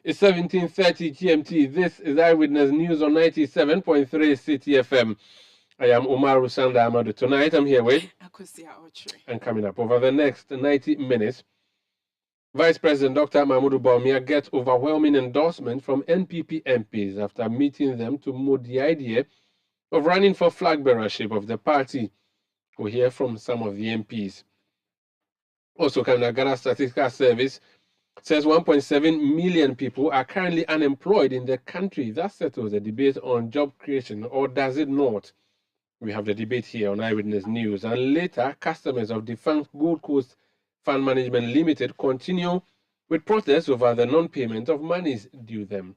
It's 17:30 GMT. This is Eyewitness News on 97.3 Citi FM. I am Omar Rusanda Amadu. Tonight I'm here with, and coming up over the next 90 minutes, Vice President Dr. Mahmoud Bawumia gets overwhelming endorsement from NPP MPs after meeting them to moot the idea of running for flag bearership of the party. We'll hear from some of the MPs. Also, Ghana Statistical Service says 1.7 million people are currently unemployed in the country. That settles the debate on job creation, or does it not? We have the debate here on Eyewitness News. And later, customers of defunct Gold Coast Fund Management Limited continue with protests over the non-payment of monies due them.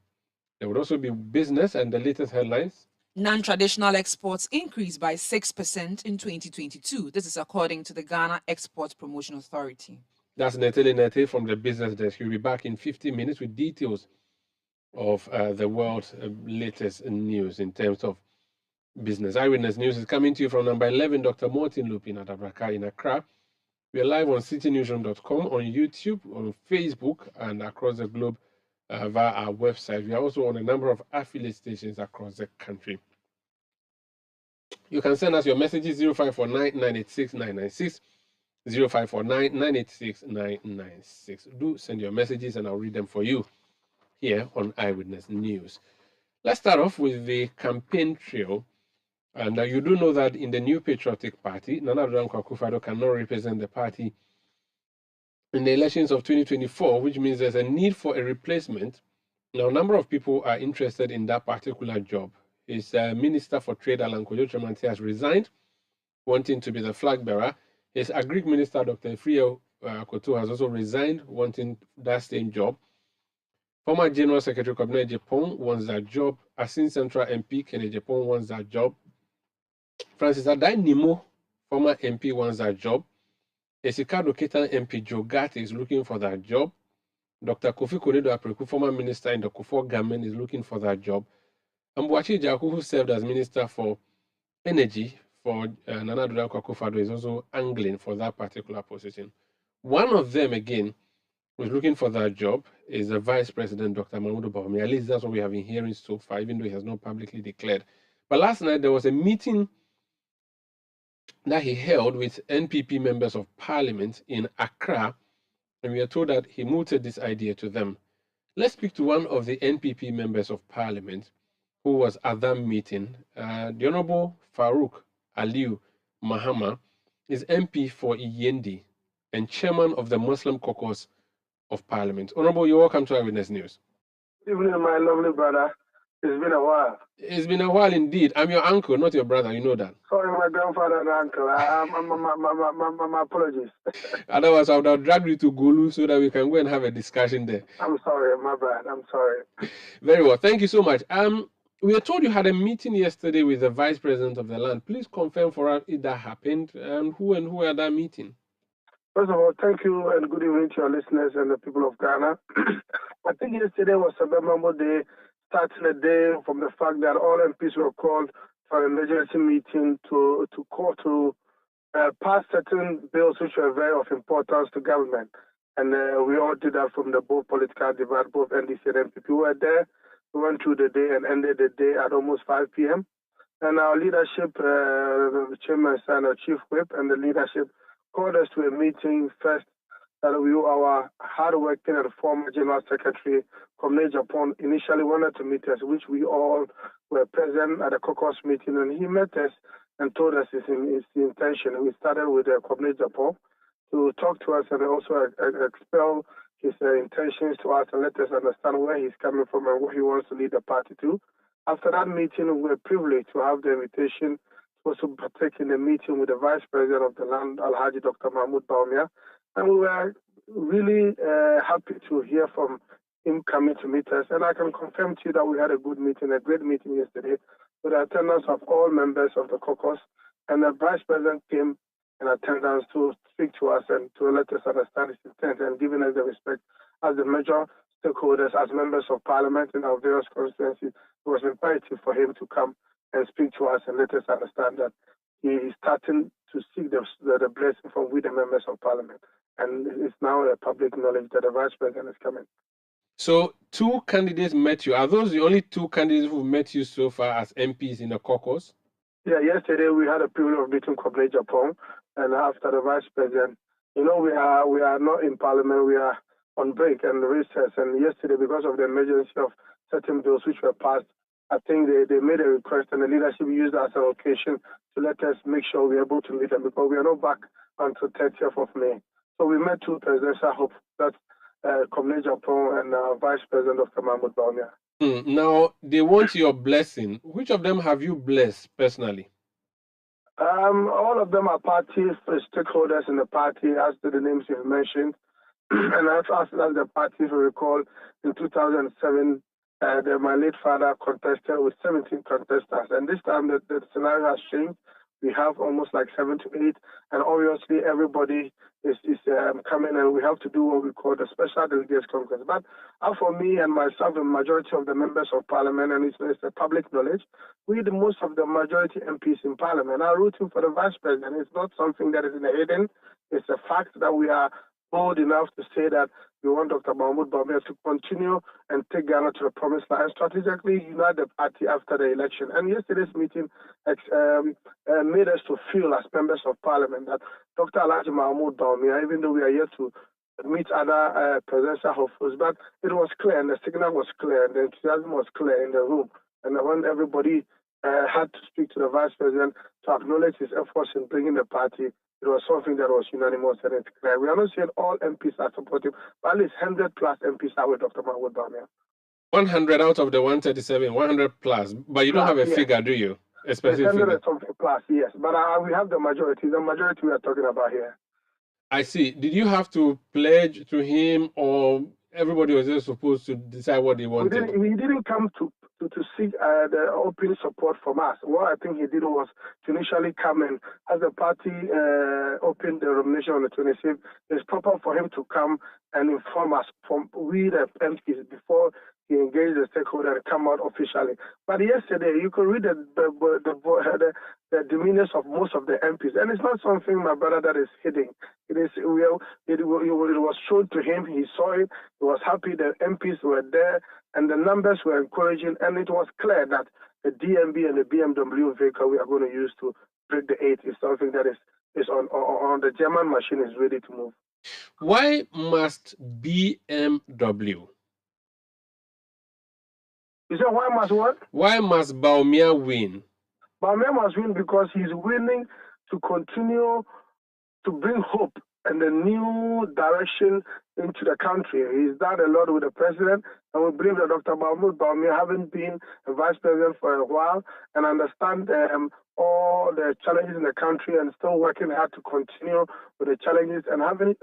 There will also be business and the latest headlines. Non-traditional exports increased by 6% in 2022. This is according to the Ghana Export Promotion Authority. That's Netele from the business desk. We'll be back in 15 minutes with details of the world's latest news in terms of business. Eyewitness News is coming to you from number 11, Dr. Martin Lupin at Abraka in Accra. We are live on citinewsroom.com, on YouTube, on Facebook, and across the globe via our website. We are also on a number of affiliate stations across the country. You can send us your messages 0549 986 996. 0549 986 996. Do send your messages and I'll read them for you here on Eyewitness News. Let's start off with the campaign trail. And you do know that in the New Patriotic Party, Nana Addo Dankwa Akufo-Addo cannot represent the party in the elections of 2024, which means there's a need for a replacement. Now, a number of people are interested in that particular job. His Minister for Trade, Alan Kojo Tremanti, has resigned, wanting to be the flag bearer. His Agric Minister, Dr. Efrio Koto, has also resigned, wanting that same job. Former General Secretary Kwabena Ejapong wants that job. Asin Central MP Ken Ejapong wants that job. Francis Adai Nimo, former MP, wants that job. Esikado Ketan MP Joe Gatti is looking for that job. Dr. Kofi Konedo Apreku, former minister in the Kufuor government, is looking for that job. Ambuachi Jaku, who served as Minister for Energy for Nana Addo Dankwa Akufo-Addo, is also angling for that particular position. One of them, again, who's looking for that job is the Vice President, Dr. Mahmoud Bawumia. At least that's what we have been hearing so far, even though he has not publicly declared. But last night, there was a meeting that he held with NPP members of parliament in Accra, and we are told that he mooted this idea to them. Let's speak to one of the NPP members of parliament who was at that meeting. The Honorable Farouk Aliu Mahama is MP for Iyendi and chairman of the Muslim Caucus of Parliament. Honorable, you're welcome to Eyewitness News. Evening, my lovely brother. It's been a while. It's been a while indeed. I'm your uncle, not your brother. You know that. Sorry, my grandfather and uncle. My apologies. Otherwise, I would have dragged you to Gulu so that we can go and have a discussion there. I'm sorry, my bad. I'm sorry. Very well. Thank you so much. We were told you had a meeting yesterday with the Vice President of the land. Please confirm for us if that happened and who at that meeting. First of all, thank you and good evening to your listeners and the people of Ghana. I think yesterday was a memorable day, starting a day from the fact that all MPs were called for an emergency meeting to pass certain bills which were very of importance to government. And we all did that from the both political divide, both NDC and MPP were there. We went through the day and ended the day at almost 5 p.m. And our leadership, the chairman and our chief whip and the leadership called us to a meeting first that our hard-working and former general secretary from Japan initially wanted to meet us, which we all were present at the caucus meeting, and he met us and told us his intention. We started with Kwabena Ejapong to talk to us and also expel his intentions to us and let us understand where he's coming from and what he wants to lead the party to. After that meeting, we were privileged to have the invitation to also partake in the meeting with the Vice President of the land, Alhaji Dr. Mahmoud Bawumia. And we were really happy to hear from him coming to meet us. And I can confirm to you that we had a good meeting, a great meeting yesterday with the attendance of all members of the caucus. And the Vice President came in attendance to speak to us and to let us understand his intent and giving us the respect as the major stakeholders, as members of parliament in our various constituencies. It was imperative for him to come and speak to us and let us understand that he is starting to seek the blessing from we, the members of parliament. And it's now a public knowledge that the Vice President is coming. So 2 candidates met you. Are those the only 2 candidates who met you so far as MPs in the caucus? Yeah, yesterday we had a period of meeting Comrade Japan, and after the vice president, we are not in parliament, we are on break and recess. And yesterday, because of the emergency of certain bills which were passed, I think they made a request, and the leadership used that as an occasion to let us make sure we're able to meet them, because we are not back until 30th of May. So we met 2 presidential hopes, that's Comrade Japan and Vice President Dr. Mahmoud Bawumia. Now, they want your blessing. Which of them have you blessed personally? All of them are party stakeholders in the party, as to the names you've mentioned. And I've asked the party to recall in 2007, my late father contested with 17 contestants. And this time the scenario has changed. We have almost like 7 to 8. And obviously everybody is coming, and we have to do what we call the special delegates conference. But for me and myself, the majority of the members of parliament, and it's a public knowledge, most of the majority MPs in parliament are rooting for the vice president. It's not something that is in the hidden. It's a fact that we are bold enough to say that we want Dr. Mahmoud Bawumia to continue and take Ghana to the promised land, strategically unite the party after the election. And yesterday's meeting made us to feel as members of parliament that Dr. Alhaji Mahmoud Bawumia, even though we are yet to meet other presidential hopefuls, but it was clear, and the signal was clear, and the enthusiasm was clear in the room. And when everybody had to speak to the vice president to acknowledge his efforts in bringing the party, it was something that was unanimous, and it's clear. We are not saying all MPs are supportive, but at least 100 plus MPs are with Dr. Mahmoud Bawumia. 100 out of the 137, 100 plus. But you don't have a figure, do you? A specific 100 figure. something plus, yes. But we have the majority. The majority we are talking about here. I see. Did you have to pledge to him, or everybody was just supposed to decide what they wanted? He didn't come to seek the open support from us. What I think he did was to initially come in as the party opened the nomination on the 26th. It's proper for him to come and inform us from we the MPs before he engaged the stakeholder and come out officially. But yesterday, you could read the demeanors of most of the MPs, and it's not something, my brother, that is hidden. It was shown to him. He saw it. He was happy. The MPs were there, and the numbers were encouraging. And it was clear that the DMB and the BMW vehicle we are going to use to break the 8 is something that is on the German machine, is ready to move. Why must BMW? You said why must what? Why must Bawumia win? Bawumia must win because he's willing to continue to bring hope and a new direction into the country. He's done a lot with the president, and we believe that Dr. Mahmoud Bawumia, having been a vice president for a while and understand all the challenges in the country and still working hard to continue with the challenges, and having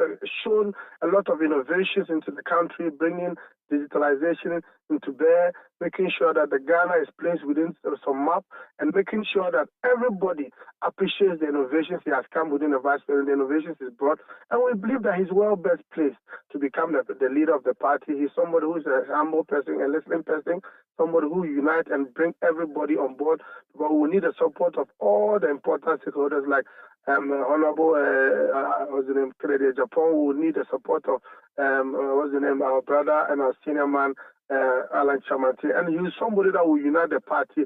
shown a lot of innovations into the country, bringing digitalization into bear, making sure that the Ghana is placed within some map, and making sure that everybody appreciates the innovations he has come within the vice president, the innovations he's brought, and we believe that he's well best placed to become the leader of the party. He's somebody who's a humble person, a listening person, somebody who unites and bring everybody on board. But we need the support of all the important stakeholders like Honorable what's the name, Credit Japan. We need the support of what's the name, our brother and our senior man Alan Chamante, and he's somebody that will unite the party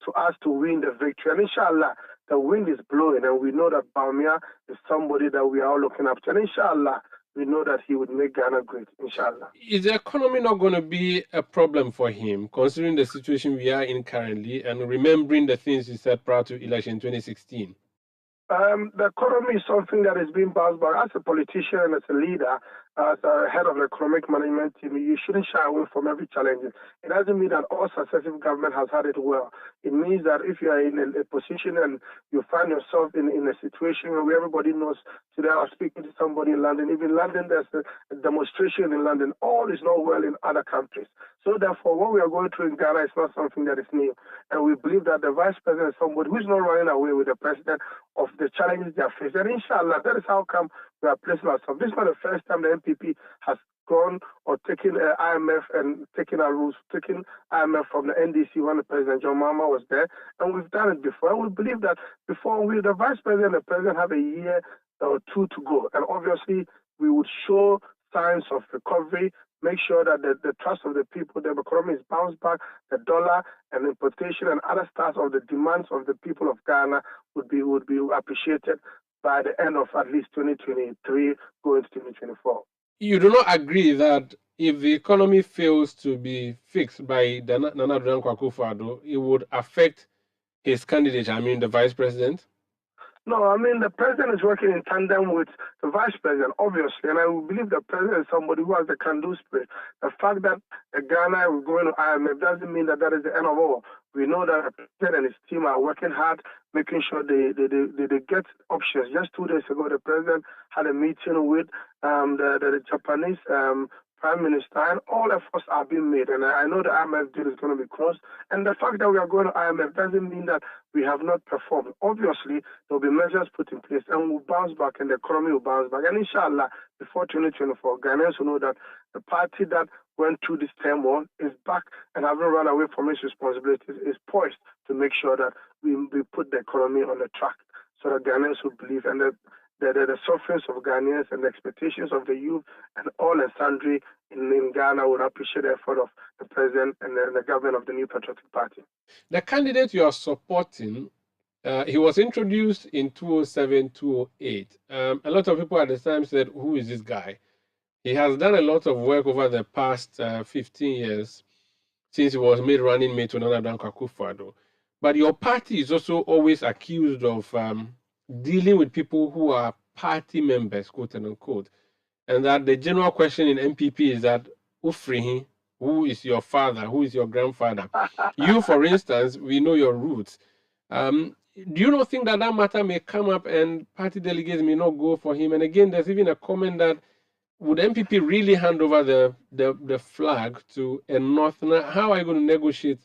to us to win the victory. And inshallah, the wind is blowing, and we know that Bawumia is somebody that we are all looking up to. And inshallah, we know that he would make Ghana great, inshallah. Is the economy not going to be a problem for him, considering the situation we are in currently and remembering the things he said prior to election 2016? The economy is something that is being bounced back. As a politician and as a leader, as a head of the economic management team, you shouldn't shy away from every challenge. It doesn't mean that all successive government has had it well. It means that if you are in a position and you find yourself in a situation where everybody knows, today I was speaking to somebody in London, even London, there's a demonstration in London, all is not well in other countries. So therefore, what we are going through in Ghana is not something that is new. And we believe that the vice president is somebody who is not running away with the president of the challenges they are facing. And inshallah, that is how come we are placing ourselves. This is not the first time the MPP has gone or taken IMF and taken our rules, taking IMF from the NDC when the President John Mahama was there. And we've done it before. And we believe that before the vice president and the president have a year or two to go. And obviously, we would show signs of recovery make sure that the trust of the people, the economy is bounced back, the dollar and importation and other stuff of the demands of the people of Ghana would be appreciated by the end of at least 2023 going to 2024. You do not agree that if the economy fails to be fixed by Nana Addo Dankwa Akufo-Addo, it would affect his candidate, I mean the vice president? No, I mean, the president is working in tandem with the vice president, obviously, and I believe the president is somebody who has the can-do spirit. The fact that Ghana is going to IMF doesn't mean that is the end of all. We know that the president and his team are working hard, making sure they get options. Just 2 days ago, the president had a meeting with the Japanese Prime Minister, and all efforts are being made. And I know the IMF deal is going to be closed. And the fact that we are going to IMF doesn't mean that we have not performed. Obviously, there will be measures put in place, and we'll bounce back, and the economy will bounce back. And inshallah, before 2024, Ghanaians will know that the party that went through this turmoil is back and having run away from its responsibilities is poised to make sure that we put the economy on the track so that Ghanaians will believe and that the sufferings of Ghanaians and the expectations of the youth and all and sundry in Ghana would appreciate the effort of the president and the government of the New Patriotic Party. The candidate you are supporting, he was introduced in 2007, 2008. A lot of people at the time said, who is this guy? He has done a lot of work over the past 15 years since he was made running mate to Nana Addo Dankwa Akufo-Addo. But your party is also always accused of dealing with people who are party members, quote unquote, and that the general question in MPP is that Ufrihi, who is your father, who is your grandfather? You, for instance, we know your roots. Do you not think that matter may come up and party delegates may not go for him? And again, there's even a comment that would MPP really hand over the flag to a Northerner? How are you going to negotiate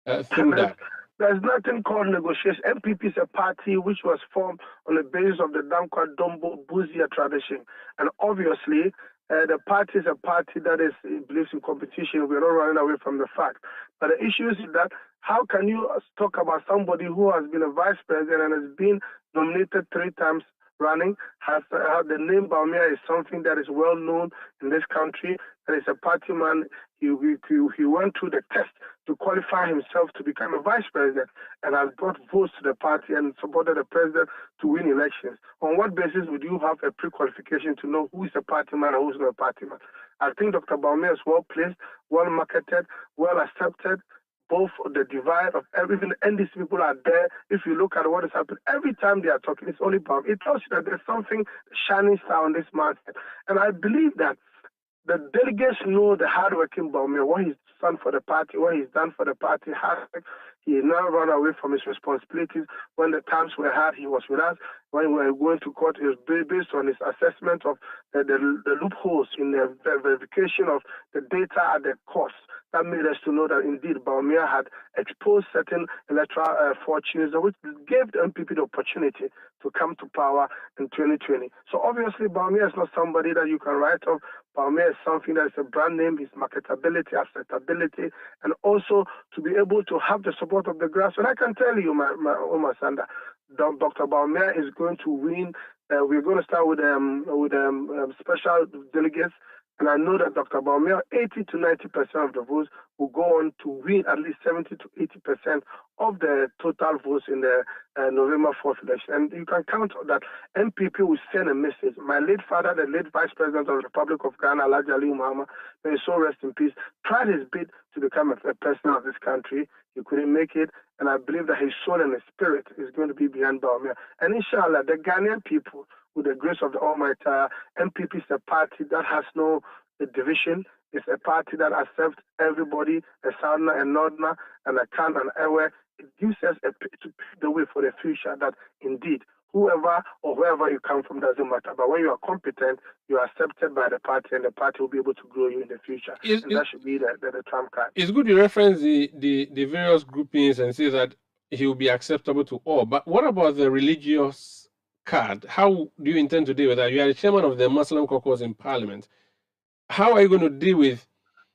through that? There's nothing called negotiation. MPP is a party which was formed on the basis of the Dankwa Dombo Buzia tradition. And obviously, the party is a party that believes in competition. We're not running away from the fact. But the issue is that how can you talk about somebody who has been a vice president and has been nominated 3 times running, has the name Bawumia is something that is well known in this country, and is a party man. He went through the test to qualify himself to become a vice president and has brought votes to the party and supported the president to win elections. On what basis would you have a pre-qualification to know who is a party man and who is not a party man? I think Dr. Bawumia is well placed, well marketed, well accepted. Both the divide of everything, and these people are there. If you look at what has happened, every time they are talking, it's only about. It tells you that there's something shining star on this market. And I believe that the delegates know the hardworking Bawumia, what he's done for the party, what he's done for the party. He now run away from his responsibilities. When the times were hard, he was with us. When we were going to court, it was based on his assessment of the loopholes in the verification of the data at the cost. That made us to know that indeed Bawumia had exposed certain electoral fortunes, which gave the MPP the opportunity to come to power in 2020. So obviously Bawumia is not somebody that you can write off. Bawumia is something that is a brand name, his marketability, acceptability, and also to be able to have the support of the grassroots. And I can tell you, my Omar Sanda, Dr. Bawumia is going to win. We're going to start with special delegates. And I know that Dr. Bawumia, 80 to 90% of the votes will go on to win at least 70 to 80% of the total votes in the November 4th election. And you can count on that MPP will send a message. My late father, the late Vice President of the Republic of Ghana, Alhaji Aliyu Muhammad, may his soul rest in peace, tried his bit to become a president of this country. He couldn't make it. And I believe that his soul and his spirit is going to be behind Bawumia. And inshallah, the Ghanaian people, with the grace of the Almighty, MPP is a party that has no division. It's a party that accepts everybody, a Southerner and Northerner, and a Kan and Ewe. It gives us to pave the way for the future that indeed, whoever or wherever you come from doesn't matter. But when you are competent, you are accepted by the party, and the party will be able to grow you in the future. That should be the trump card. It's good you reference the various groupings and say that he will be acceptable to all. But what about the religious card? How do you intend to deal with that? You are the chairman of the Muslim caucus in Parliament. How are you going to deal with?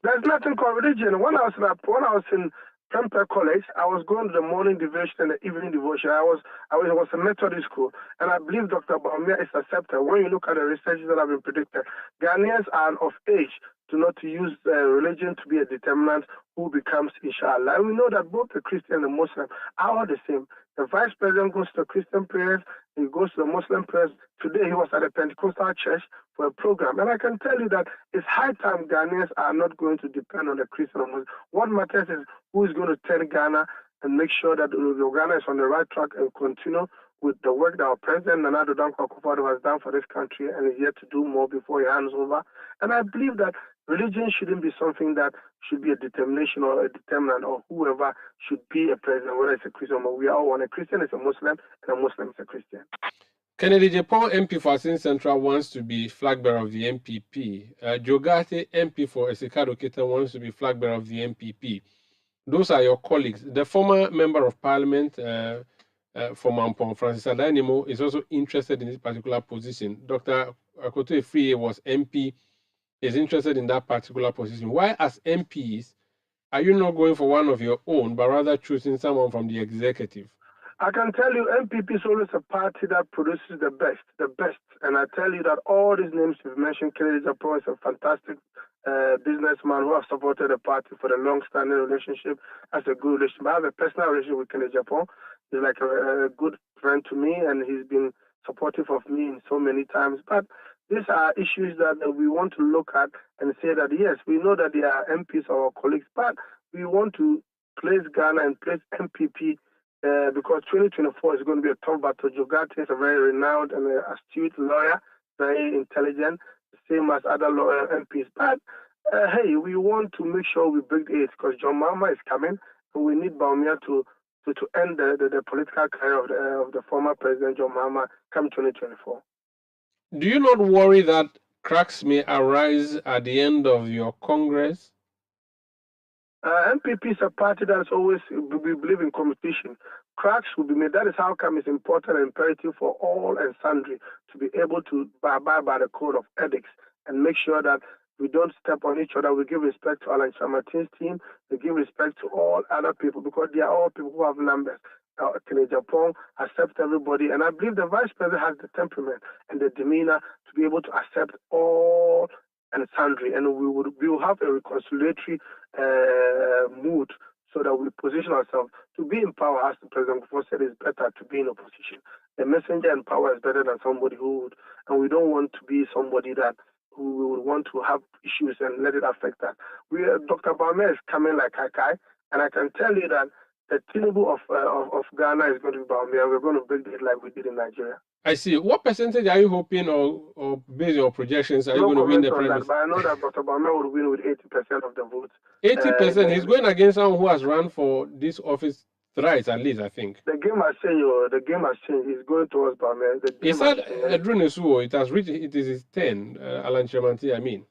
There's nothing called religion. When I was in Prempeh College, I was going to the morning devotion and the evening devotion. I was a Methodist school, and I believe Dr. Bawumia is accepted. When you look at the research that have been predicted, Ghanaians are of age to use religion to be a determinant who becomes inshallah. And we know that both the Christian and the Muslim are all the same. The vice president goes to the Christian prayers, he goes to the Muslim prayers. Today he was at a Pentecostal church for a program. And I can tell you that it's high time Ghanaians are not going to depend on the Christian or Muslim. What matters is who is going to turn Ghana and make sure that Ghana is on the right track and continue with the work that our President Nana Addo Dankwa Akufo-Addo has done for this country and is yet to do more before he hands over. And I believe that religion shouldn't be something that should be a determination or a determinant or whoever should be a president, whether it's a Christian or we are all one. A Christian is a Muslim and a Muslim is a Christian. Kennedy Japan MP for Asin Central wants to be flag bearer of the MPP. Jogate MP for Esikado Kita wants to be flag bearer of the MPP. Those are your colleagues. The former member of parliament for Mampong, Francis Adanimo, is also interested in this particular position. Dr. Akoto Efriye was MP, is interested in that particular position. Why, as MPs, are you not going for one of your own, but rather choosing someone from the executive? I can tell you MPP is always a party that produces the best. And I tell you that all these names you've mentioned, Kennedy Japan is a fantastic businessman who has supported the party for the long-standing relationship, has a good relationship. I have a personal relationship with Kennedy Japan. He's like a good friend to me, and he's been supportive of me in so many times. But these are issues that we want to look at and say that, yes, we know that they are MPs or colleagues, but we want to place Ghana and place MPP because 2024 is going to be a tough battle. Jogate is a very renowned and astute lawyer, very intelligent, same as other lawyer MPs. But hey, we want to make sure we break the eight because John Mahama is coming, and we need Bawumia to end the political career of the former President John Mahama come 2024. Do you not worry that cracks may arise at the end of your Congress? MPP is a party that's always, we believe in competition. Cracks will be made. That is how come it's important and imperative for all and sundry to be able to abide by the code of ethics and make sure that we don't step on each other. We give respect to Alan Chamatin's team. We give respect to all other people because they are all people who have numbers. Kennedy Japan accept everybody. And I believe the vice president has the temperament and the demeanor to be able to accept all and sundry. And we will have a reconciliatory mood so that we position ourselves to be in power. As the President before said, it's better to be in opposition. A messenger in power is better than somebody who would. And we don't want to be somebody that who would want to have issues and let it affect us. Dr. Bawumia is coming like Kakai, and I can tell you that the Tinubu of Ghana is going to be Bawumia. We're going to break it like we did in Nigeria. I see. What percentage are you hoping, or based on your projections, are you going to win the primary? But I know that Dr. Bawumia would win with 80% of the votes. 80%? He's going against someone who has run for this office thrice, at least, I think. The game has changed. The game has changed. He's going towards Bawumia. He said Edrunesuo, it has reached, it is his 10, Alan Chamanti, I mean.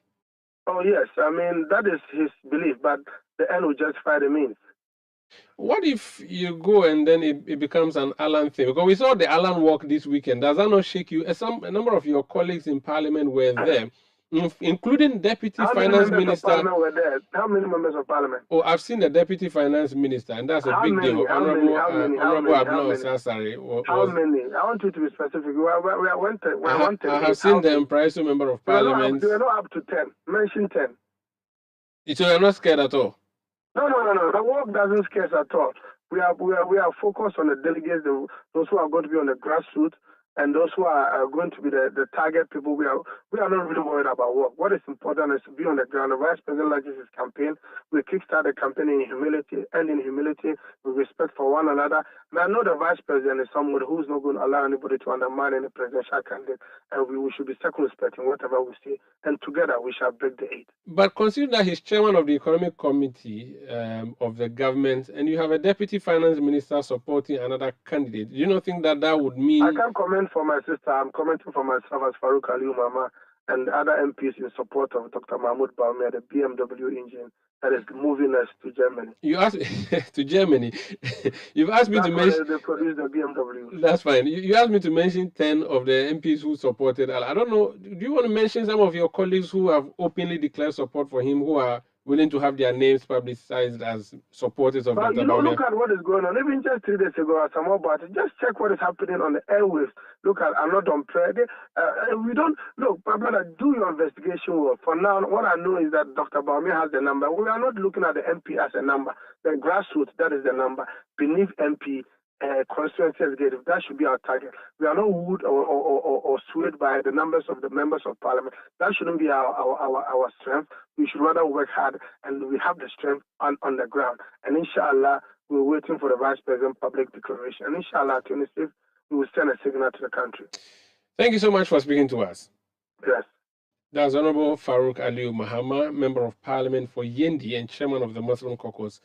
Oh, yes. I mean, that is his belief, but the end will justify the means. What if you go and then it becomes an Alan thing? Because we saw the Alan walk this weekend. Does that not shake you? A number of your colleagues in Parliament were there, including Deputy Finance Minister. How many members of Parliament were there? How many members of Parliament? Oh, I've seen the Deputy Finance Minister, and that's a big deal. Honorable Abdul Sassari. How many? I want you to be specific. I have seen them, Price Member of Parliament. They are not up to 10. Mention 10. So you're not scared at all? No. The work doesn't scare us at all. We are focused on the delegates, those who are going to be on the grassroots, and those who are going to be the target people. We are not really worried about work. What is important is to be on the ground. The Vice President launches his campaign. We kickstart the campaign in humility and in humility with respect for one another. And I know the Vice President is someone who's not going to allow anybody to undermine any presidential candidate, and we should be circumspect in whatever we say. And together we shall break the eight. But consider that he's chairman of the Economic Committee of the government, and you have a Deputy Finance Minister supporting another candidate. Do you not think that would mean... I can't comment for my sister. I'm commenting for myself as Farouk Aliu Mama and other MPs in support of Dr. Mahmoud Bawumia, the BMW engine that is moving us to Germany. You asked to Germany. You've asked me to mention. They produce the BMW. That's fine. You asked me to mention 10 of the MPs who supported. I don't know. Do you want to mention some of your colleagues who have openly declared support for him, who are willing to have their names publicized as supporters of But Dr. you know, Bawumia? look at what is going on. Even just 3 days ago, at some about it, just check what is happening on the airwaves. Look at, I'm not on prayer. We don't, look, my brother, do your investigation work. For now, what I know is that Dr. Bawumia has the number. We are not looking at the MP as a number. The grassroots, that is the number. Beneath MP, constituency executive, that should be our target. We are not wooed or swayed by the numbers of the members of parliament. That shouldn't be our strength. We should rather work hard, and we have the strength on the ground. And inshallah, we're waiting for the Vice President public declaration. And inshallah, 26th, we will send a signal to the country. Thank you so much for speaking to us. Yes. That's Honorable Farouk Aliu Mahama, Member of Parliament for Yendi and Chairman of the Muslim Caucus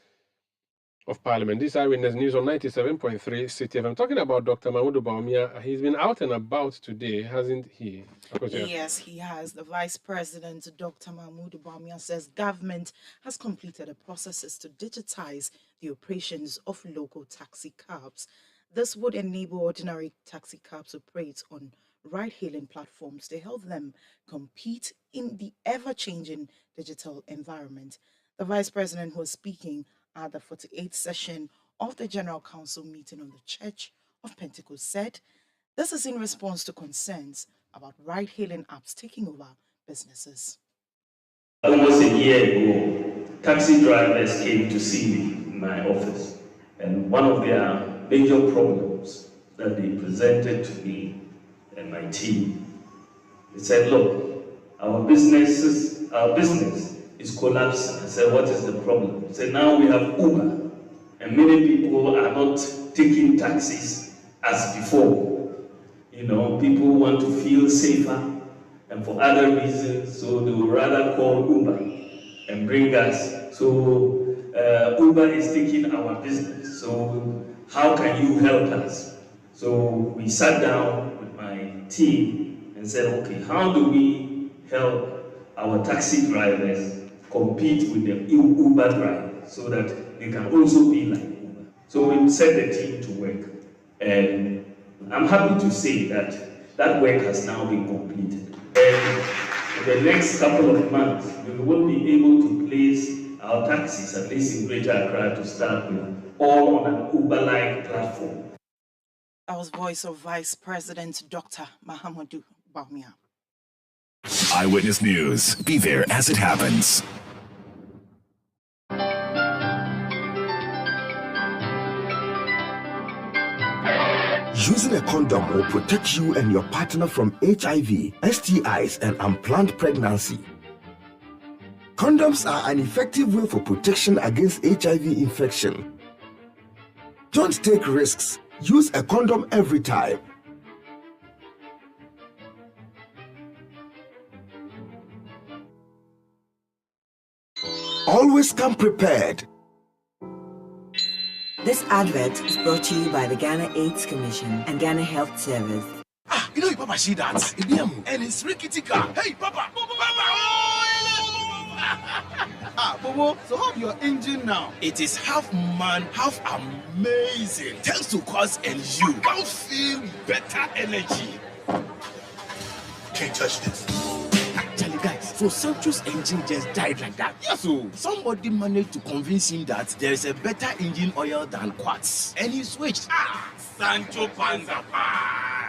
of Parliament. This Eyewitness News on 97.3 Citi FM. Talking about Dr. Mahmoud Bawumia, he's been out and about today, hasn't he? Yes, he has. The Vice President, Dr. Mahmoud Bawumia, says government has completed the processes to digitize the operations of local taxi cabs. This would enable ordinary taxi cabs to operate on ride-hailing platforms to help them compete in the ever-changing digital environment. The Vice President was speaking at the 48th session of the General Council meeting on the Church of Pentecost said this is in response to concerns about ride-hailing apps taking over businesses. Almost a year ago, taxi drivers came to see me in my office, and one of their major problems that they presented to me and my team, they said, look, our business is collapsing. I said, what is the problem? They said, now we have Uber, and many people are not taking taxis as before. You know, people want to feel safer, and for other reasons, so they would rather call Uber and bring us. So Uber is taking our business. So how can you help us? So we sat down with my team and said, okay, how do we help our taxi drivers compete with the Uber drivers so that they can also be like Uber? So we set the team to work, and I'm happy to say that that work has now been completed. And in the next couple of months, we will be able to place our taxis, at least in Greater Accra to start with, all on an Uber-like platform. That was voice of Vice President Dr. Mahmoud Bawumia. Eyewitness News. Be there as it happens. Using a condom will protect you and your partner from HIV, STIs, and unplanned pregnancy. Condoms are an effective way for protection against HIV infection. Don't take risks. Use a condom every time. Always come prepared. This advert is brought to you by the Ghana AIDS Commission and Ghana Health Service. You know, Papa, see that? And it's rickety car. Hey, Papa! Bobo, so how's your engine now? It is half man, half amazing. Thanks to Quartz and you can feel better energy. Can't touch this. Actually, guys, so Sancho's engine just died like that. Yes, so somebody managed to convince him that there is a better engine oil than Quartz, and he switched. Sancho Panza.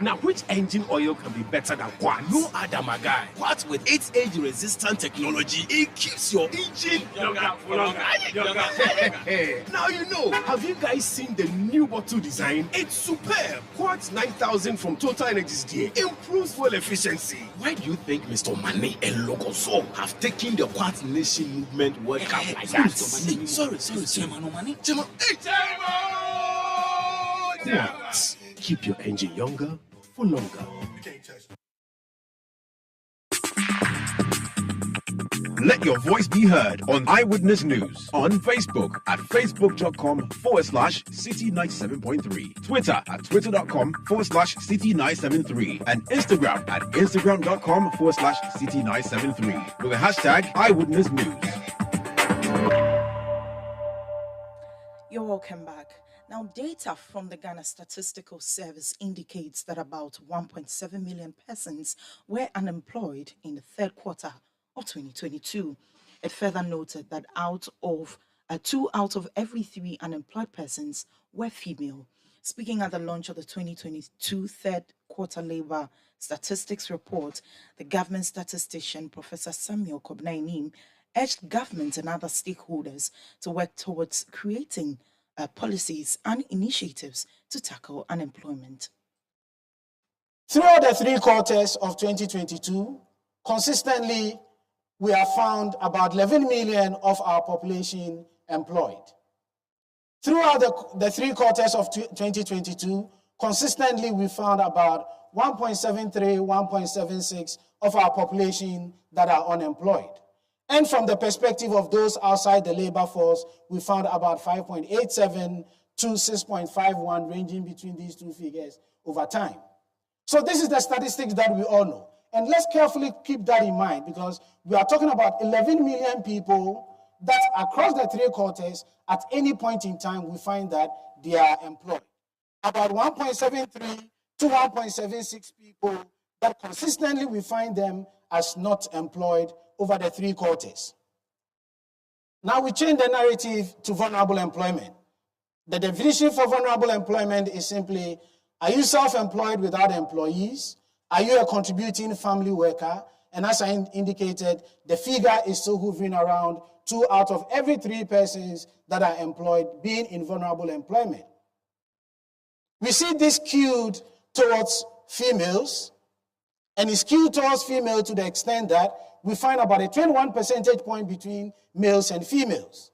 Now, which engine oil can be better than Quartz? No other, my guy. Quartz with its age-resistant technology, it keeps your engine younger for longer. Now you know. Have you guys seen the new bottle design? It's superb. Quartz 9000 from Total Energies DA improves fuel efficiency. Why do you think Mr. Mane and Logoso have taken the Quartz Nation movement World Cup like that? Sorry. Chairman. Quartz. Keep your engine younger for longer. Let your voice be heard on Eyewitness News on Facebook at facebook.com/Citi97.3, Twitter at twitter.com/Citi973, and Instagram at instagram.com/Citi973 with the hashtag Eyewitness News. You're welcome back. Now, data from the Ghana Statistical Service indicates that about 1.7 million persons were unemployed in the third quarter of 2022. It further noted that 2 out of every 3 unemployed persons were female. Speaking at the launch of the 2022 third quarter labor statistics report, the government statistician, Professor Samuel Kobnainim, urged government and other stakeholders to work towards creating policies and initiatives to tackle unemployment. Throughout the 3 quarters of 2022, consistently, we have found about 11 million of our population employed. Throughout the 3 quarters of 2022, consistently, we found about 1.73, 1.76 of our population that are unemployed. And from the perspective of those outside the labor force, we found about 5.87 to 6.51, ranging between these 2 figures over time. So this is the statistics that we all know. And let's carefully keep that in mind, because we are talking about 11 million people that across the 3 quarters, at any point in time, we find that they are employed. About 1.73 to 1.76 people that consistently we find them as not employed over the 3 quarters. Now we change the narrative to vulnerable employment. The definition for vulnerable employment is simply, are you self-employed without employees? Are you a contributing family worker? And as I indicated, the figure is still hovering around 2 out of every 3 persons that are employed being in vulnerable employment. We see this skewed towards females, and it's skewed towards female to the extent that we find about a 21 percentage point between males and females.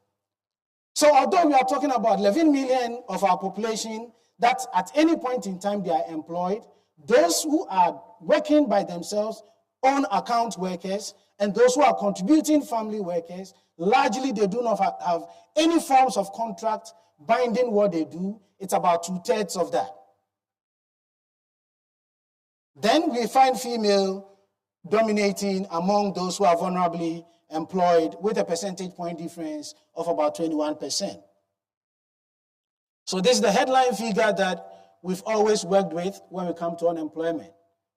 So although we are talking about 11 million of our population that at any point in time they are employed, those who are working by themselves, own account workers, and those who are contributing family workers, largely they do not have any forms of contract binding what they do. It's about 2/3 of that. Then we find female dominating among those who are vulnerably employed with a percentage point difference of about 21%. So this is the headline figure that we've always worked with when we come to unemployment,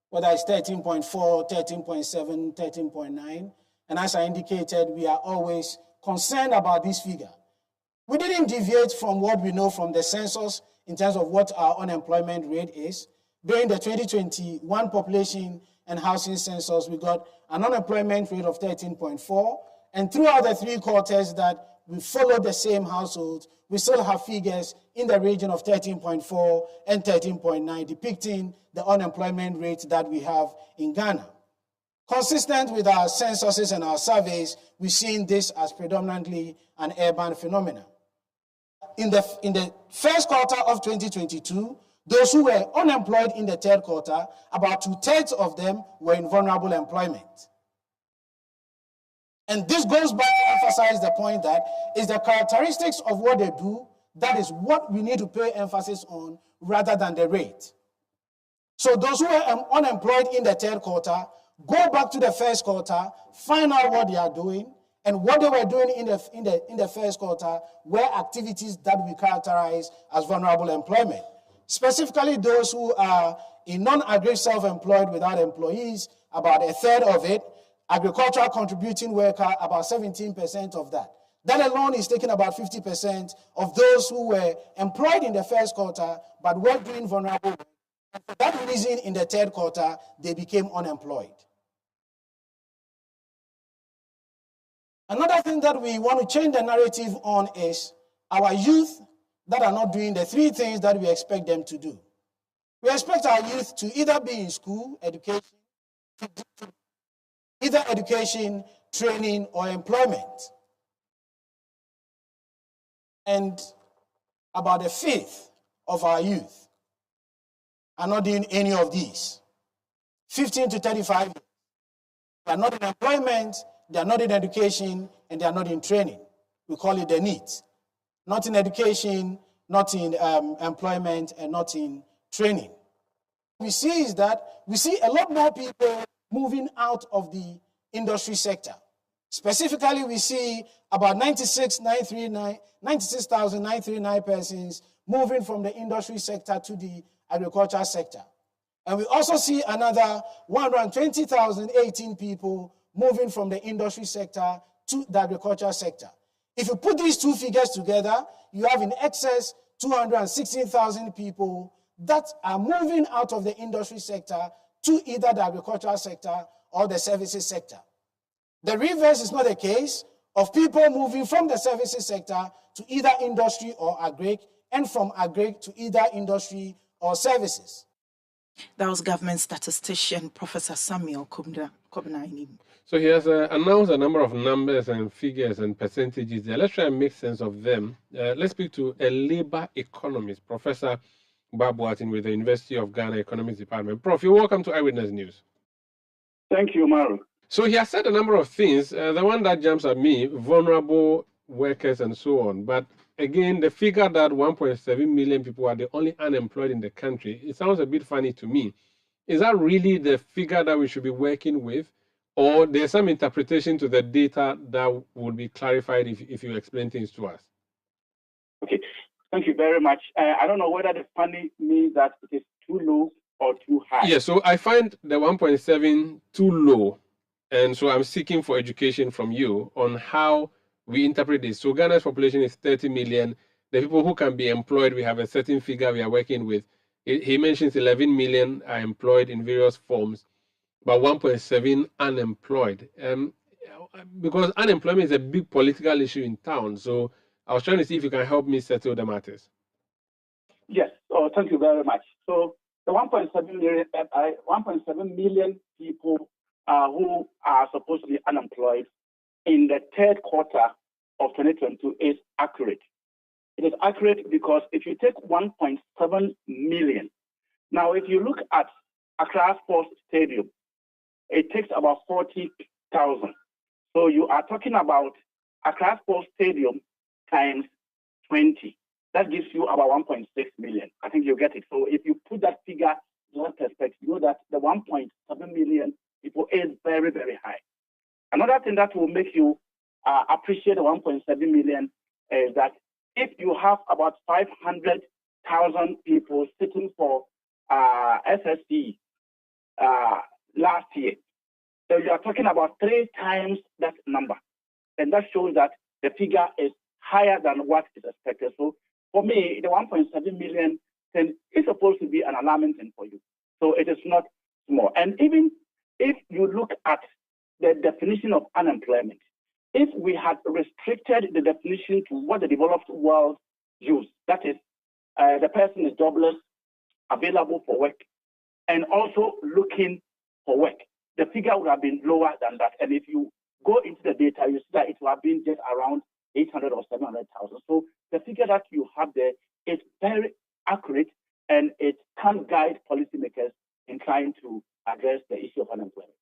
whether it's 13.4, 13.7, 13.9. And as I indicated, we are always concerned about this figure. We didn't deviate from what we know from the census in terms of what our unemployment rate is. During the 2021 population and housing census, we got an unemployment rate of 13.4. And throughout the 3 quarters that we followed the same households, we still have figures in the region of 13.4 and 13.9, depicting the unemployment rate that we have in Ghana. Consistent with our censuses and our surveys, we've seen this as predominantly an urban phenomenon. In the first quarter of 2022, those who were unemployed in the 3rd quarter, about 2/3 of them were in vulnerable employment. And this goes back to emphasize the point that it's the characteristics of what they do that is what we need to pay emphasis on rather than the rate. So those who were unemployed in the 3rd quarter, go back to the 1st quarter, find out what they are doing, and what they were doing in the 1st quarter were activities that we characterize as vulnerable employment. Specifically, those who are in non-agri self-employed without employees, about 1/3 of it, agricultural contributing worker, about 17% of that. That alone is taking about 50% of those who were employed in the 1st quarter, but were doing vulnerable work. And for that reason, in the 3rd quarter, they became unemployed. Another thing that we want to change the narrative on is our youth that are not doing the 3 things that we expect them to do. We expect our youth to either be in school, education, either education, training, or employment. And about 1/5 of our youth are not doing any of these. 15 to 35 years. They are not in employment, they are not in education, and they are not in training. We call it the NEET. Not in education, not in employment, and not in training. We see is that we see a lot more people moving out of the industry sector. Specifically, we see about 96,939 persons moving from the industry sector to the agriculture sector. And we also see another 120,018 people moving from the industry sector to the agricultural sector. If you put these two figures together, you have in excess 216,000 people that are moving out of the industry sector to either the agricultural sector or the services sector. The reverse is not the case of people moving from the services sector to either industry or agric, and from agric to either industry or services. That was government statistician Professor Samuel Kobnaini. So he has announced a number of numbers and figures and percentages there. Let's try and make sense of them. Let's speak to a labor economist, Professor Babuatin with the University of Ghana Economics Department. Prof, you're welcome to Eyewitness News. Thank you, Maru. So he has said a number of things. The one that jumps at me, vulnerable workers and so on. But again, the figure that 1.7 million people are the only unemployed in the country, it sounds a bit funny to me. Is that really the figure that we should be working with? Or there's some interpretation to the data that would be clarified if you explain things to us? Okay, thank you very much. I don't know whether the funny means that it is too low or too high. Yeah, so I find the 1.7 too low. And so I'm seeking for education from you on how we interpret this. So Ghana's population is 30 million. The people who can be employed, we have a certain figure we are working with. He mentions 11 million are employed in various forms, but 1.7 unemployed. Because unemployment is a big political issue in town. So I was trying to see if you can help me settle the matters. Yes, thank you very much. So the 1.7 million people who are supposed to be unemployed in the third quarter of 2022 is accurate. It is accurate because if you take 1.7 million, now if you look at Accra Sports Stadium, it takes about 40,000. So you are talking about Accra Sports Stadium times 20. That gives you about 1.6 million. I think you get it. So if you put that figure in that perspective, you know that the 1.7 million people is very, very high. Another thing that will make you appreciate the 1.7 million is that if you have about 500,000 people sitting for SSC last year, so you are talking about 3 times that number. And that shows that the figure is higher than what is expected. So for me, the 1.7 million thing is supposed to be an alarming thing for you. So it is not small. And even if you look at the definition of unemployment, if we had restricted the definition to what the developed world use, that is, the person is jobless, available for work, and also looking for work, the figure would have been lower than that. And if you go into the data, you see that it would have been just around 800 or 700,000. So the figure that you have there is very accurate, and it can guide policymakers in trying to address the issue of unemployment.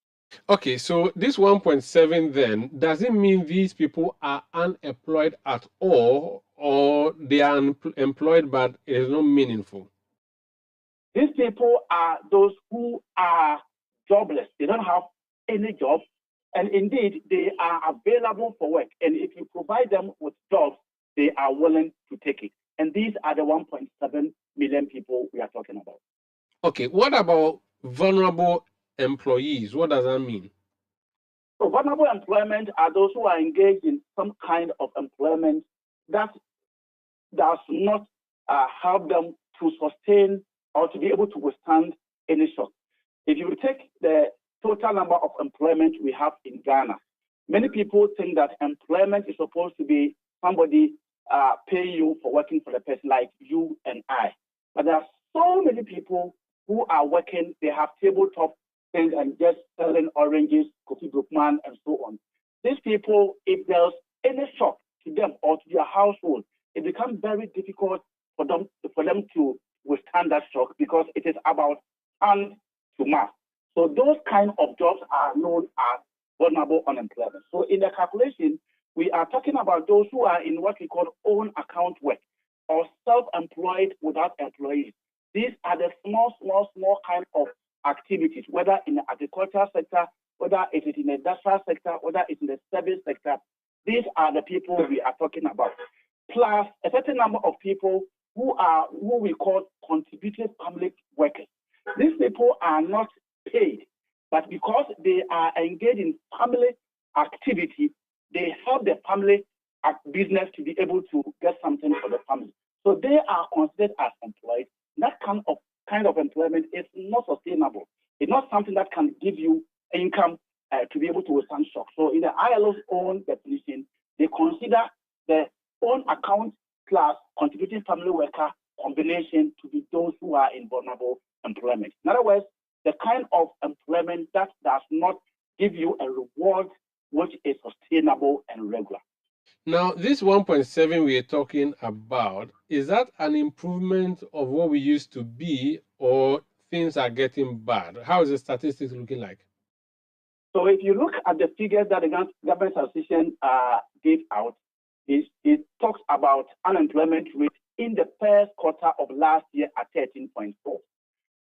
Okay, so this 1.7 then, does it mean these people are unemployed at all, or they are employed but it is not meaningful? These people are those who are jobless. They don't have any job, and indeed, they are available for work. And if you provide them with jobs, they are willing to take it. And these are the 1.7 million people we are talking about. Okay, what about vulnerable employees? What does that mean? So vulnerable employment are those who are engaged in some kind of employment that does not help them to sustain or to be able to withstand any shock. If you take the total number of employment we have in Ghana, many people think that employment is supposed to be somebody paying you for working for the person like you and I. But there are so many people who are working, they have tabletop things and just selling oranges, Kofi Brookman, and so on. These people, if there's any shock to them or to their household, it becomes very difficult for them to withstand that shock because it is about hand to mouth. So those kind of jobs are known as vulnerable unemployment. So in the calculation, we are talking about those who are in what we call own account work or self-employed without employees. These are the small kind of activities, whether in the agricultural sector, whether it is in the industrial sector, whether it's in the service sector. These are the people we are talking about. Plus a certain number of people who we call contributive public workers. These people are not paid, but because they are engaged in family activity, they help the family at business to be able to get something for the family. So they are considered as employed. That kind of employment is not sustainable. It's not something that can give you income to be able to withstand shock. So in the ILO's own definition, they consider the own account plus contributing family worker combination to be those who are in vulnerable employment. In other words, the kind of employment that does not give you a reward which is sustainable and regular. Now, this 1.7 we are talking about, is that an improvement of what we used to be, or things are getting bad? How is the statistics looking like? So if you look at the figures that the Government Association gave out, it talks about unemployment rate in the first quarter of last year at 13.4,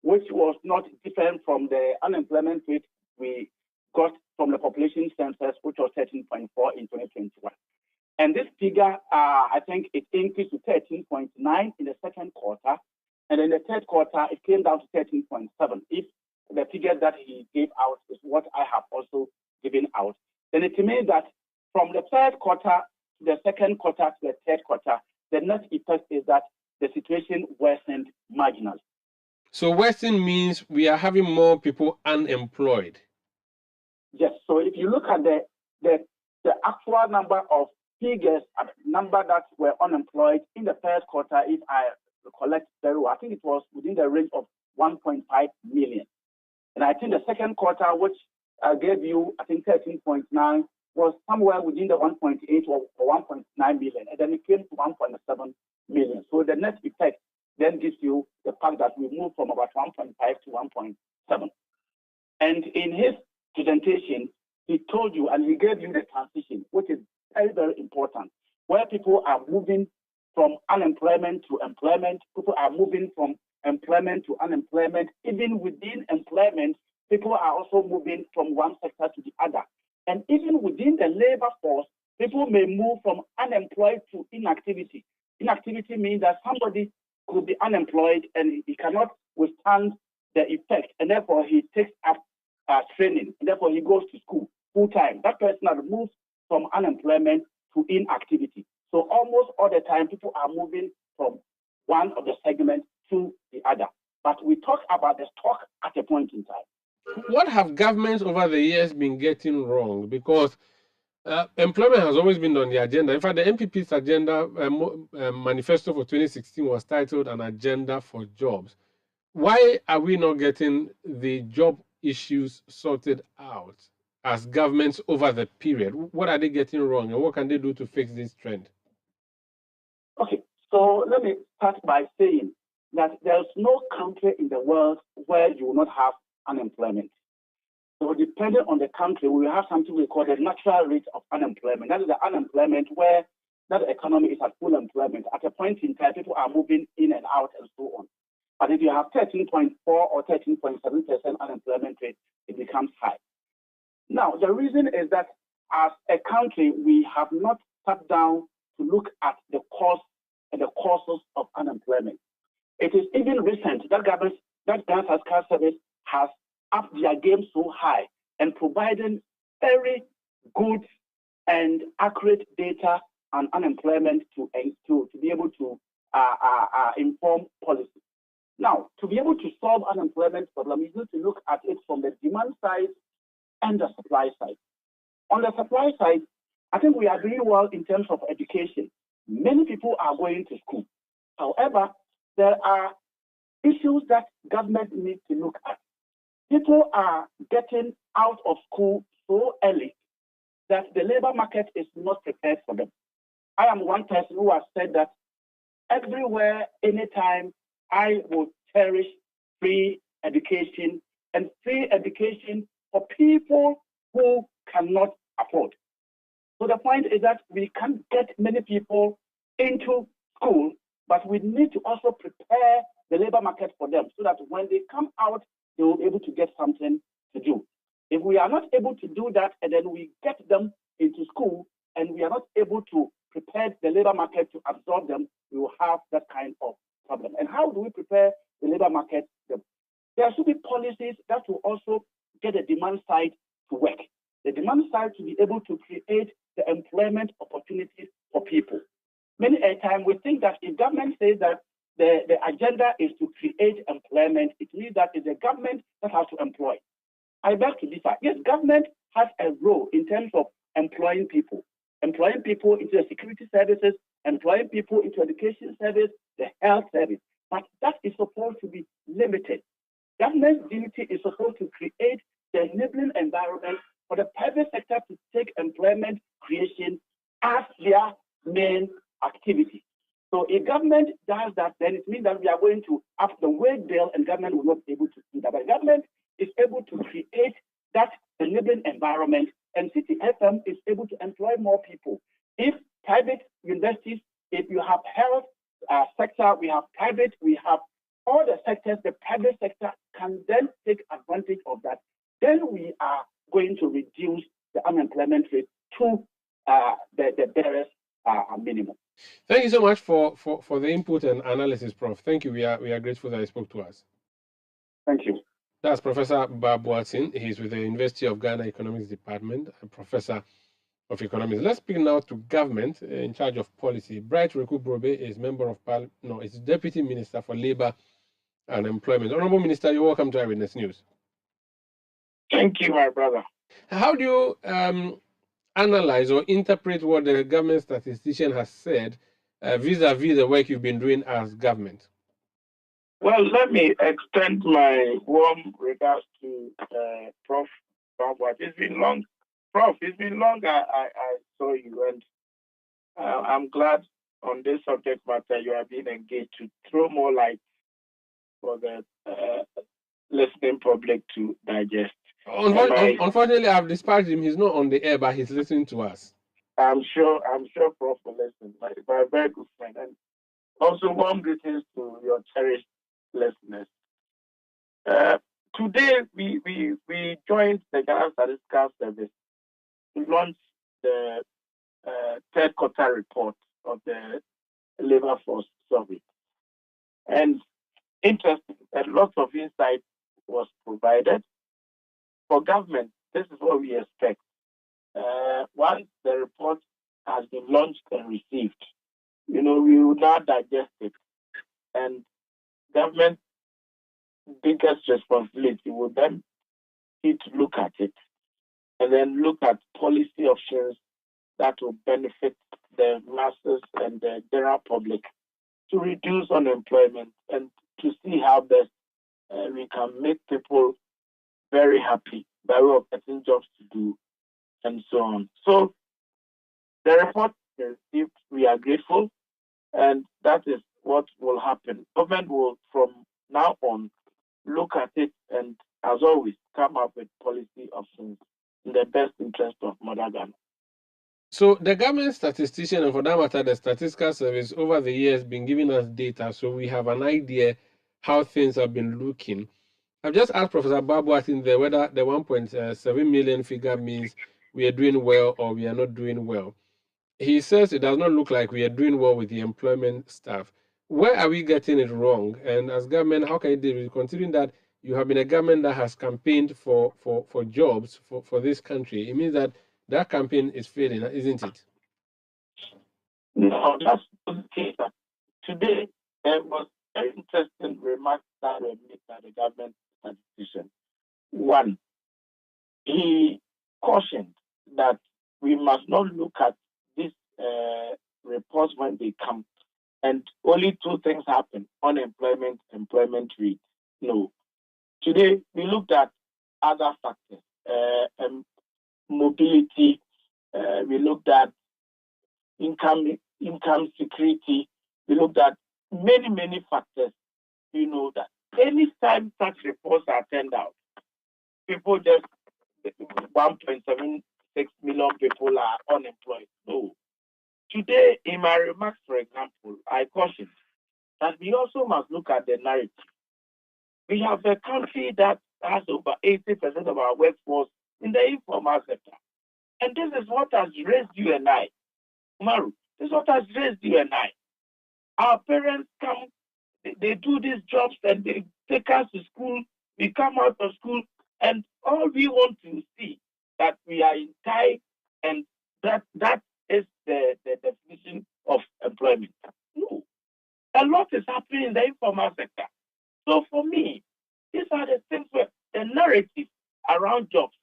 which was not different from the unemployment rate we got from the population census, which was 13.4 in 2021. And this figure, I think it increased to 13.9 in the second quarter. And in the third quarter, it came down to 13.7. If the figure that he gave out is what I have also given out, then it means that from the third quarter to the second quarter to the third quarter, the net effect is that the situation worsened marginally. So worsen means we are having more people unemployed. Yes. So if you look at the actual number of figures, number that were unemployed in the first quarter, if I recollect very well, I think it was within the range of 1.5 million. And I think the second quarter, which gave you, I think 13.9, was somewhere within the 1.8 or 1.9 million. And then it came to 1.7 million. So the net effect then gives you the fact that we moved from about 1.5 to 1.7. And in his presentation, he told you and he gave you the transition, which is very, very important, where people are moving from unemployment to employment. People are moving from employment to unemployment. Even within employment, people are also moving from one sector to the other. And even within the labor force, people may move from unemployed to inactivity. Inactivity means that somebody could be unemployed and he cannot withstand the effect, and therefore he takes up training, and therefore he goes to school full time. That person has moved from unemployment to inactivity. So almost all the time, people are moving from one of the segments to the other. But we talk about the stock at a point in time. What have governments over the years been getting wrong? Because employment has always been on the agenda. In fact, the NPP's agenda manifesto for 2016 was titled An Agenda for Jobs. Why are we not getting the job issues sorted out as governments over the period? What are they getting wrong, and what can they do to fix this trend? Okay, so let me start by saying that there's no country in the world where you will not have unemployment. So depending on the country, we have something we call the natural rate of unemployment. That is the unemployment where that economy is at full employment. At a point in time, people are moving in and out and so on. But if you have 13.4 or 13.7% unemployment rate, it becomes high. Now, the reason is that as a country, we have not sat down to look at the cause and the causes of unemployment. It is even recent that Ghana's Healthcare Service has upped their game so high and providing very good and accurate data on unemployment to be able to inform policy. Now, to be able to solve unemployment problem, you need to look at it from the demand side and the supply side. On the supply side, I think we are doing well in terms of education. Many people are going to school. However, there are issues that government needs to look at. People are getting out of school so early that the labor market is not prepared for them. I am one person who has said that everywhere, anytime, I would cherish free education and free education for people who cannot afford. So the point is that we can't get many people into school, but we need to also prepare the labor market for them so that when they come out, they will be able to get something to do. If we are not able to do that, and then we get them into school, and we are not able to prepare the labor market to absorb them, we will have that kind of problem. And how do we prepare the labor market? There should be policies that will also get the demand side to work. The demand side to be able to create the employment opportunities for people. Many a time we think that if government says that the agenda is to create employment, it means that it's the government that has to employ. I beg to differ. Yes, government has a role in terms of employing people into the security services, employing people into education service, the health service. But that is supposed to be limited. Government's duty is supposed to create the enabling environment for the private sector to take employment creation as their main activity. So if government does that, then it means that we are going to up the wage bill and government will not be able to do that. But government is able to create that enabling environment, and Citi FM is able to employ more people. If private universities, if you have health sector, we have private, we have all the sectors, the private sector can then take advantage of that. Then we are going to reduce the unemployment rate to the barest minimum. Thank you so much for the input and analysis, Prof. Thank you. We are grateful that you spoke to us. Thank you. That's Professor Babuatin. He's with the University of Ghana Economics Department, a professor of economics. Let's speak now to government in charge of policy. Bright Rekubrobe is member of Parliament. No, it's Deputy Minister for Labour and Employment. Honorable Minister, you're welcome to Eyewitness News. Thank you, my brother. How do you analyze or interpret what the government statistician has said vis-a-vis the work you've been doing as government? Well, let me extend my warm regards to Prof. Barbara. It's been long, Prof. It's been long I saw you, and I'm glad on this subject matter you have been engaged to throw more light for the listening public to digest. Unfortunately, I've dispatched him. He's not on the air, but he's listening to us. I'm sure Prof will listen. My very good friend, and also warm greetings to your cherished listeners. Today we joined the Ghana Statistical Service to launch the third quarter report of the labor force survey. And interesting, a lot of insight was provided. For government, this is what we expect. Once the report has been launched and received, we will now digest it. And government biggest responsibility will then be to look at it and then look at policy options that will benefit the masses and the general public to reduce unemployment and to see how best we can make people very happy by way of getting jobs to do and so on. So the report is received, we are grateful, and that is what will happen. Government will from now on look at it and, as always, come up with policy options in the best interest of Mother Ghana. So the government statistician, and for that matter, the statistical service over the years been giving us data, so we have an idea how things have been looking. I've just asked Professor Babuatin there whether the 1.7 million figure means we are doing well or we are not doing well. He says it does not look like we are doing well with the employment staff. Where are we getting it wrong? And as government, how can you deal with it, considering that you have been a government that has campaigned for jobs for this country? It means that campaign is failing, isn't it? No, that's the case. Today, there was an interesting remark that were made by the government statistician. One, he cautioned that we must not look at these reports when they come and only two things happen: unemployment, employment rate. No. Today, we looked at other factors, mobility, we looked at income security, we looked at many factors. You know that anytime such reports are turned out, people just 1.76 million people are unemployed. No. Today, in my remarks, for example, I cautioned that we also must look at the narrative. We have a country that has over 80% of our workforce in the informal sector. And this is what has raised you and I. Maru, this is what has raised you and I. Our parents come, they do these jobs and they take us to school. We come out of school and all we want to see that we are in time and that is the definition of employment. No. A lot is happening in the informal sector. So for me, these are the things where the narrative around jobs.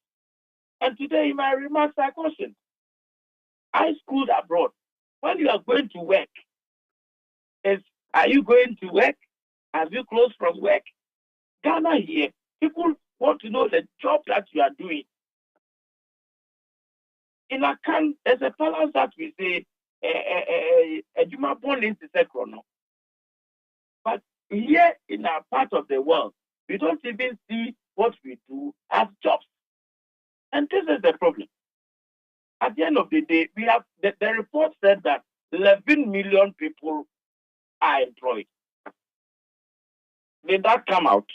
And today in my remarks, I cautioned. I schooled abroad. When you are going to work, are you going to work? Have you closed from work? Ghana here, people want to know the job that you are doing. In Akan, there's a balance that we say, but here in our part of the world, we don't even see what we do as jobs. And this is the problem. At the end of the day, we have the report said that 11 million people are employed. Did that come out?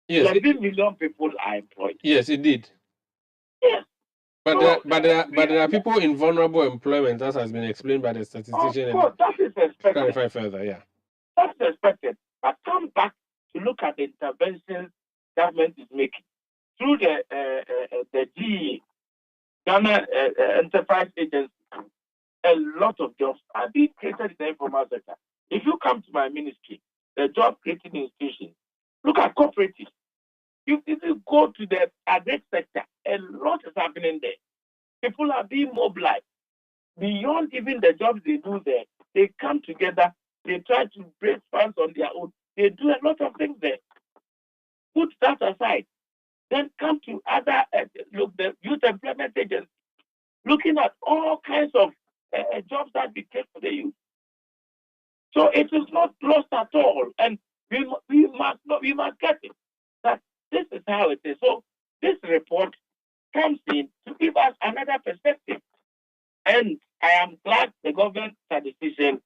Yes. 11 million people are employed. Yes, it did. Yes. But there are people in vulnerable employment, as has been explained by the statistician. Of course, that is expected. Clarify further, yeah. That's expected. But come back to look at the interventions government is making through the GE, Ghana Enterprise Agency. A lot of jobs are being created in the informal sector. If you come to my ministry, the job creating institutions, look at cooperatives. If you go to the agri sector, a lot is happening there. People are being mobilized. Beyond even the jobs they do there, they come together, they try to raise funds on their own. They do a lot of things there. Put that aside. Then come to other, the youth employment agency, looking at all kinds of jobs that we take for the youth. So it is not lost at all. And we must get it. That this is how it is. So this report comes in to give us another perspective. And I am glad the government decision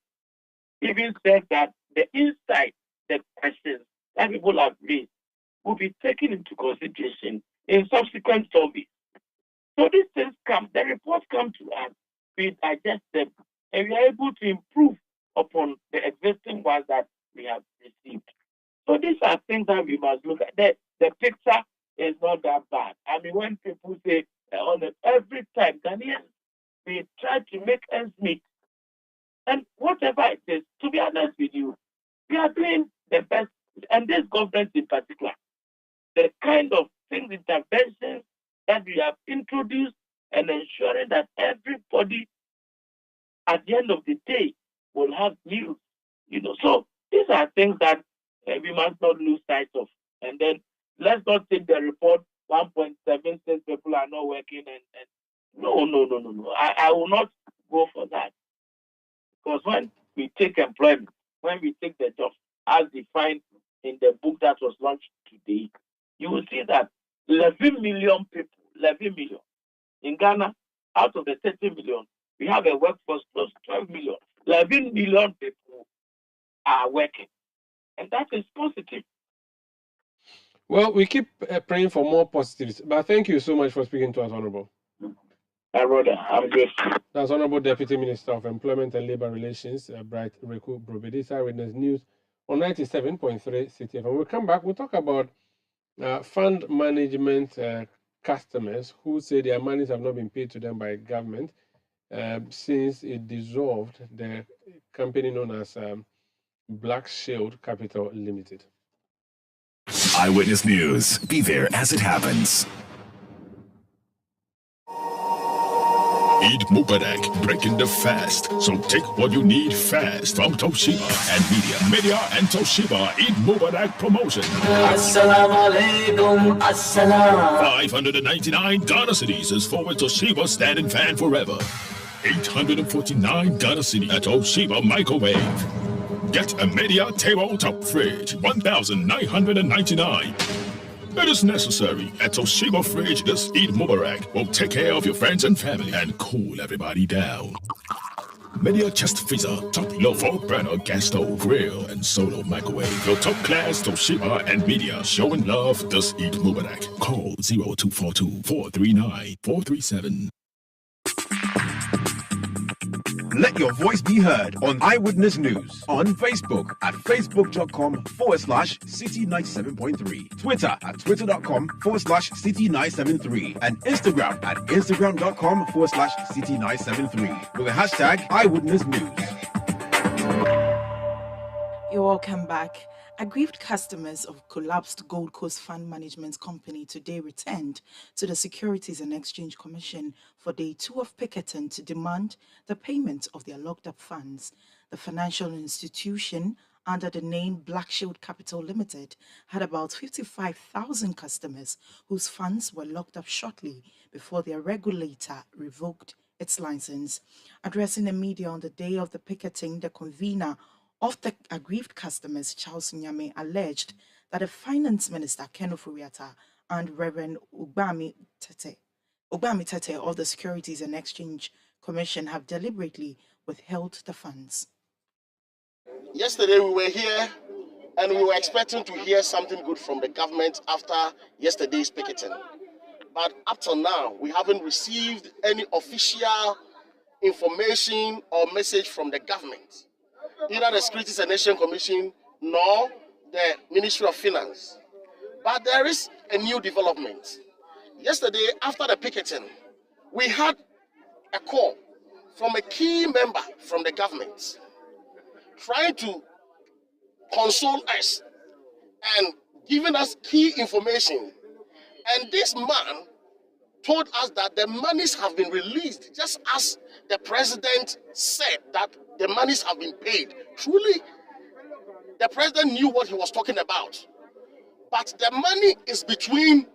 even said that the insight, the questions that people have raised will be taken into consideration in subsequent surveys. So these things come, the reports come to us, we digest them, and we are able to improve upon the existing ones that we have received. So these are things that we must look at. The picture is not that bad. I mean, when people say, every time, Ghanaians, we try to make ends meet. And whatever it is, to be honest with you, we are doing the best, and this government in particular, the kind of things, interventions that we have introduced and ensuring that everybody at the end of the day will have meals. So these are things that we must not lose sight of. And then let's not take the report 1.76 people are not working and no. I will not go for that. Because when we take employment, when we take the jobs as defined in the book that was launched today, you will see that 11 million people, 11 million. In Ghana, out of the 30 million, we have a workforce close to 12 million. 11 million people are working. And that is positive. Well, we keep praying for more positives. But thank you so much for speaking to us, Honorable. Brother, I'm grateful. That's Honorable Deputy Minister of Employment and Labour Relations, Bright Reku Brobedisa, Eyewitness News on 97.3 Citi FM. When we come back, we'll talk about fund management customers who say their monies have not been paid to them by government since it dissolved the company known as Black Shield Capital Limited. Eyewitness News. Be there as it happens. Eid Mubarak, breaking the fast. So take what you need fast from Toshiba and Media and Toshiba Eid Mubarak promotion. Assalamu alaikum, assalam. 599 Ghana Cedis is for a Toshiba standing fan forever. 849 Ghana Cedis at Toshiba microwave. Get a Media tabletop fridge, 1,999. It is necessary at Toshiba Fridge this Eid Mubarak will take care of your friends and family and cool everybody down. Media chest freezer, top low 4-burner gas stove, grill, and solo microwave. Your top class Toshiba and Media showing love this Eid Mubarak. Call 0242 439 437. Let your voice be heard on Eyewitness News on Facebook at facebook.com/Citi97.3, Twitter at twitter.com/Citi973, and Instagram at instagram.com/Citi973 with the hashtag Eyewitness News. You're welcome back. Aggrieved customers of collapsed Gold Coast Fund Management Company today returned to the Securities and Exchange Commission for day 2 of picketing to demand the payment of their locked-up funds. The financial institution, under the name Black Shield Capital Limited, had about 55,000 customers whose funds were locked up shortly before their regulator revoked its license. Addressing the media on the day of the picketing, the convener of the aggrieved customers, Charles Nyame, alleged that the Finance Minister, Ken Ofori-Atta, and Reverend Ugbami Tete of the Securities and Exchange Commission have deliberately withheld the funds. Yesterday we were here and we were expecting to hear something good from the government after yesterday's picketing. But up till now, we haven't received any official information or message from the government, either the Securities and Exchange Commission nor the Ministry of Finance. But there is a new development. Yesterday, after the picketing, we had a call from a key member from the government trying to console us and giving us key information. And this man told us that the monies have been released, just as the president said that the monies have been paid. Truly, the president knew what he was talking about. But the money is between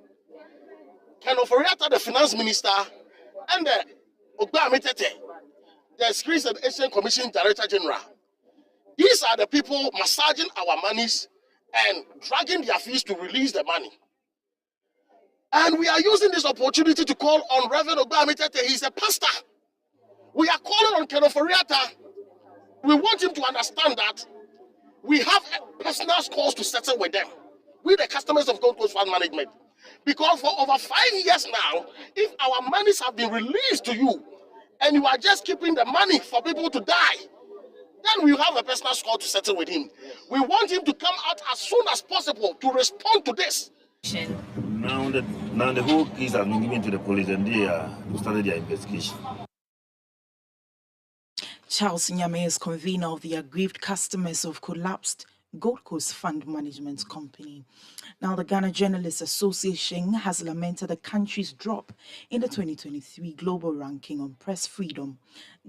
Ken Ofori-Atta, the finance minister, and the Ugbami Tete, the Securities and Exchange Commission Director General. These are the people massaging our monies and dragging their fees to release the money. And we are using this opportunity to call on Reverend Ugbami Tete. He's a pastor. We are calling on Ken Ofori-Atta. We want him to understand that we have personal scores to settle with them, with the customers of Gold Coast Fund Management. Because for over 5 years now, if our monies have been released to you and you are just keeping the money for people to die, then we have a personal score to settle with him. We want him to come out as soon as possible to respond to this. Now the whole case has been given to the police and they started their investigation. Charles Nyame is convener of the aggrieved customers of collapsed Gold Coast Fund Management Company. Now, the Ghana Journalists Association has lamented the country's drop in the 2023 global ranking on press freedom.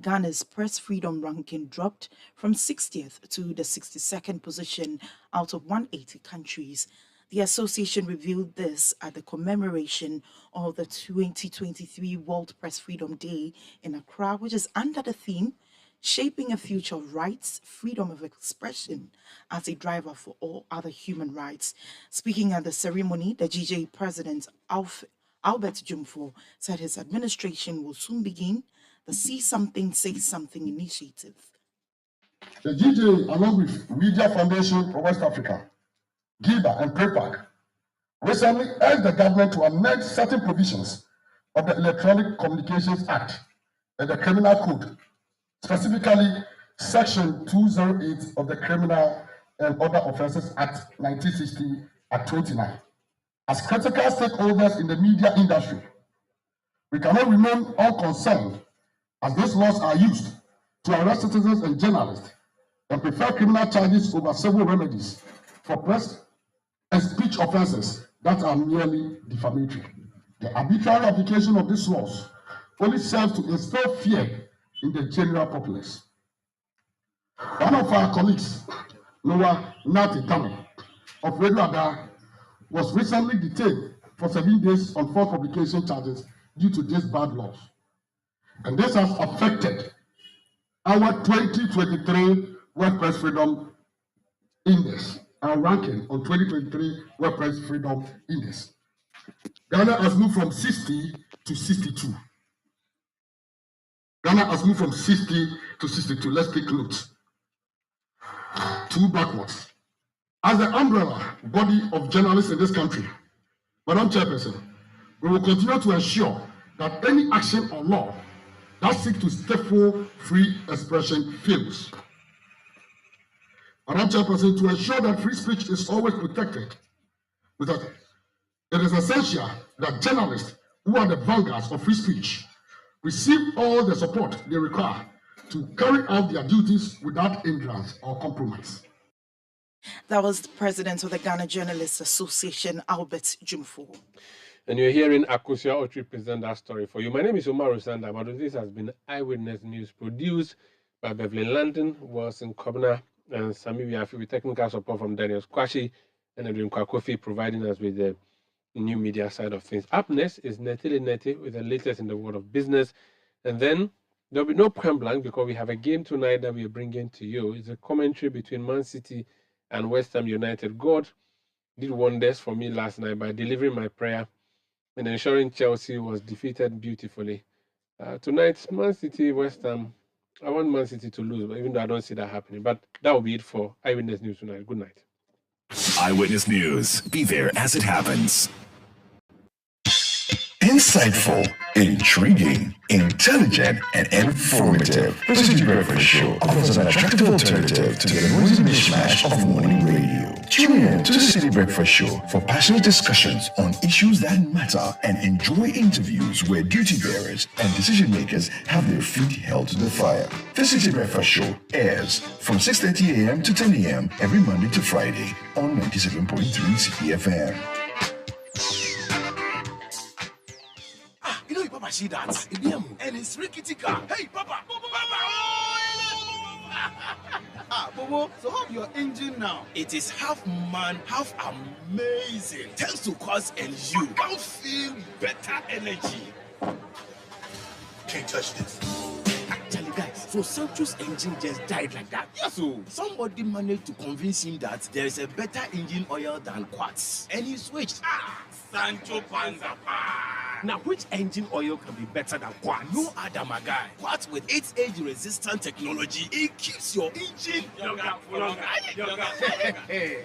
Ghana's press freedom ranking dropped from 60th to the 62nd position out of 180 countries. The association revealed this at the commemoration of the 2023 World Press Freedom Day in Accra, which is under the theme Shaping a Future of Rights, Freedom of Expression as a Driver for All Other Human Rights. Speaking at the ceremony, the GJ President Albert Jumfo said his administration will soon begin the See Something, Say Something initiative. The GJ, along with Media Foundation for West Africa, GIBA and PREPAC, recently urged the government to amend certain provisions of the Electronic Communications Act and the Criminal Code, specifically Section 208 of the Criminal and Other Offences Act 1960 at 29. As critical stakeholders in the media industry, we cannot remain unconcerned as these laws are used to arrest citizens and journalists and prefer criminal charges over civil remedies for press and speech offences that are merely defamatory. The arbitrary application of these laws only serves to instill fear in the general populace. One of our colleagues, Noah Nati-Tame of Radio Ada, was recently detained for 7 days on false publication charges due to these bad laws. And this has affected our 2023 World Press Freedom Index, our ranking on 2023 World Press Freedom Index. Ghana has moved from 60 to 62. Ghana has moved from 60 to 62. Let's take note. 2 backwards. As the umbrella body of journalists in this country, Madam Chairperson, we will continue to ensure that any action or law that seek to stifle free expression fails. Madam Chairperson, to ensure that free speech is always protected, it is essential that journalists who are the vanguards of free speech receive all the support they require to carry out their duties without hindrance or compromise. That was the president of the Ghana Journalists Association, Albert Jumfo. And you're hearing Akusia Otri present that story for you. My name is Omar Usanda, but this has been Eyewitness News, produced by Beverly London, Wilson Kobna, and Sami Wiafi, with technical support from Daniel Squashi and Edwin Kwakofi, providing us with the new media side of things. Up next is Netili Neti with the latest in the world of business. And then there'll be no point blank because we have a game tonight that we are bringing to you. It's a commentary between Man City and West Ham United. God did wonders for me last night by delivering my prayer and ensuring Chelsea was defeated beautifully. Tonight, Man City, West Ham. I want Man City to lose, but even though I don't see that happening. But that will be it for Eyewitness News tonight. Good night. Eyewitness News. Be there as it happens. Insightful, intriguing, intelligent, and informative. The Citi Breakfast Show offers an attractive alternative to the noisy mishmash of morning radio. Tune in to the Citi Breakfast Show for passionate discussions on issues that matter and enjoy interviews where duty bearers and decision makers have their feet held to the fire. The Citi Breakfast Show airs from 6:30 a.m. to 10 a.m. every Monday to Friday on 97.3 Citi FM. Papa, see that? And it's rickety car. Hey, Papa! Bobo, so how your engine now? It is half man, half amazing. Thanks to cause and you can feel better energy. Can't touch this. Actually, guys, so Sancho's engine just died like that. Yes, so somebody managed to convince him that there is a better engine oil than Quartz, and he switched. Sancho Panza. Now, which engine oil can be better than Quartz? No other, my guy. Quartz with its age-resistant technology, it keeps your engine younger for longer.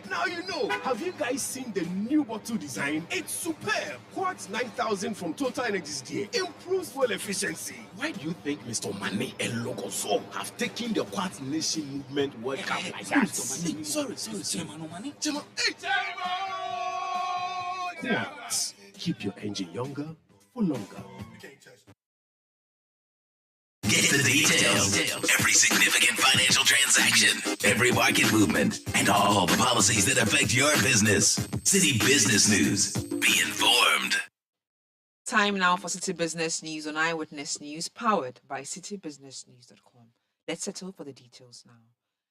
Now you know. Have you guys seen the new bottle design? It's superb. Quartz 9000 from Total Energies DA improves fuel efficiency. Why do you think Mr. Mane and Logoso have taken the Quartz Nation movement World Cup like that? Sorry, Chairman. Quartz. Keep your engine younger for longer. Get the details. Every significant financial transaction, every market movement, and all the policies that affect your business. Citi Business News. Be informed. Time now for Citi Business News on Eyewitness News, powered by citibusinessnews.com. Let's settle for the details now.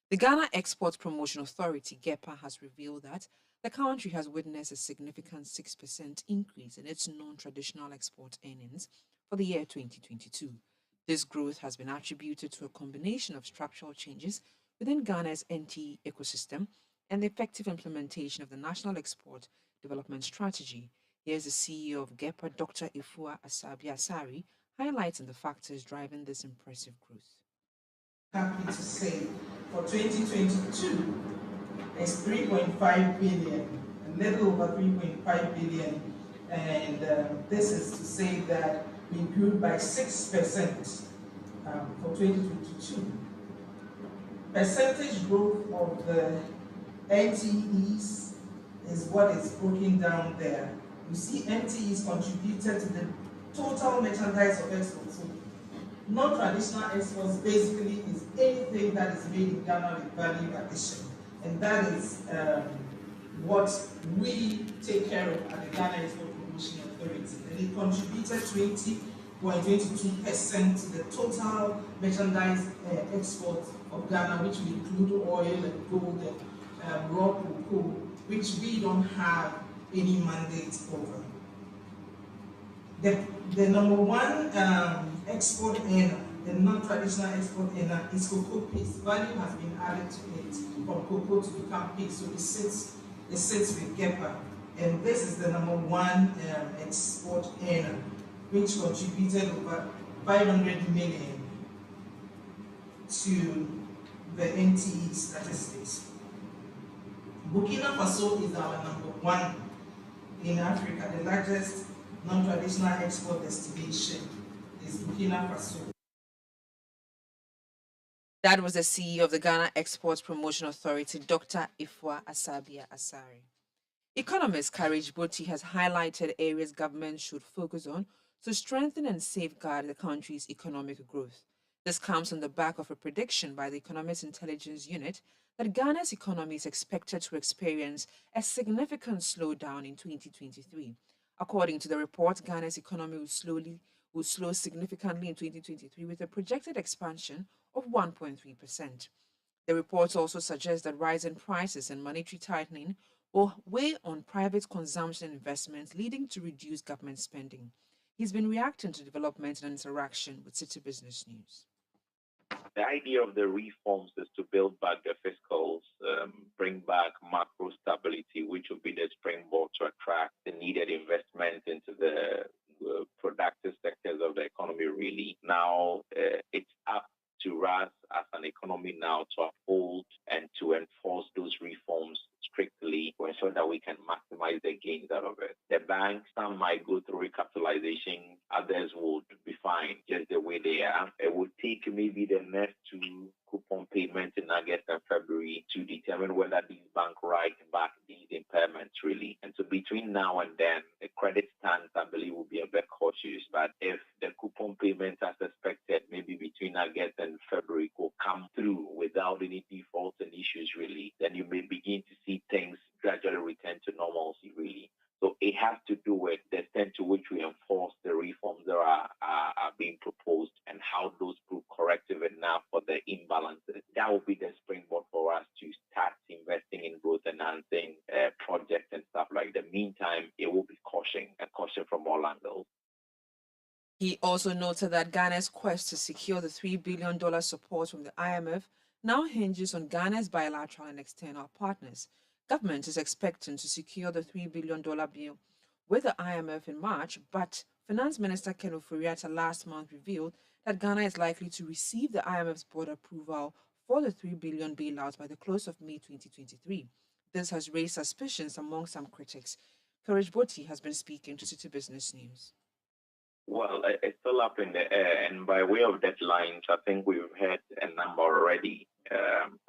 The Ghana Export Promotion Authority, GEPA, has revealed that the country has witnessed a significant 6% increase in its non-traditional export earnings for the year 2022. This growth has been attributed to a combination of structural changes within Ghana's NTE ecosystem and the effective implementation of the National Export Development Strategy. Here's the CEO of GEPA, Dr. Ifua Asabi-Asari, highlighting the factors driving this impressive growth. Happy to say for 2022, it's 3.5 billion, a little over 3.5 billion, and this is to say that we grew by 6% for 2022. Percentage growth of the NTEs is what is broken down there. You see, NTEs contributed to the total merchandise of exports. So non-traditional exports basically is anything that is made in Ghana with value addition. And that is what we take care of at the Ghana Export Promotion Authority. And it contributed 20.22% to the total merchandise export of Ghana, which will include oil and gold and raw cocoa, which we don't have any mandate over. The number one export earner, the non-traditional export earner, is cocoa paste. Value has been added to it from cocoa to become paste, so it sits with GEPA. And this is the number one export earner, which contributed over 500 million to the NTE statistics. Burkina Faso is our number one in Africa. The largest non-traditional export destination is Burkina Faso. That was the CEO of the Ghana Exports Promotion Authority, Dr. Ifwa Asabia Asari. Economist Courage Boti has highlighted areas government should focus on to strengthen and safeguard the country's economic growth. This comes on the back of a prediction by the Economics Intelligence Unit that Ghana's economy is expected to experience a significant slowdown in 2023. According to the report, Ghana's economy will slow significantly in 2023 with a projected expansion of 1.3%. The report also suggests that rising prices and monetary tightening will weigh on private consumption and investments, leading to reduced government spending. He's been reacting to developments and interaction with Citi Business News. The idea of the reforms is to build back the fiscals, bring back macro stability, which will be the springboard to attract the needed investment into the productive sectors of the economy, really. Now, it's up to us as an economy now to uphold and to enforce those reforms strictly to ensure that we can maximize the gains out of it. The banks, some might go through recapitalization, others would be fine just the way they are. It would take maybe the next two coupon payments in August and February to determine whether these banks write back these impairments, really. And so between now and then, the credit stance, I believe, will be a bit cautious. But if the coupon payments as expected, maybe between August and February, will come through without any defaults and issues, really, then you may begin to see things gradually return to normalcy, really. So it has to do with the extent to which we enforce the reforms that are being proposed and how those prove corrective enough for the imbalances. That will be the springboard for us to start investing in growth enhancing projects and stuff like that. Meantime, it will be caution from all angles. He also noted that Ghana's quest to secure the $3 billion support from the IMF now hinges on Ghana's bilateral and external partners. Government is expecting to secure the $3 billion bill with the IMF in March, but Finance Minister Ken Ofori-Atta last month revealed that Ghana is likely to receive the IMF's board approval for the $3 billion bailout by the close of May 2023. This has raised suspicions among some critics. Courage Boti has been speaking to Citi Business News. Well, it's still up in the air, and by way of deadlines, I think we've had a number already,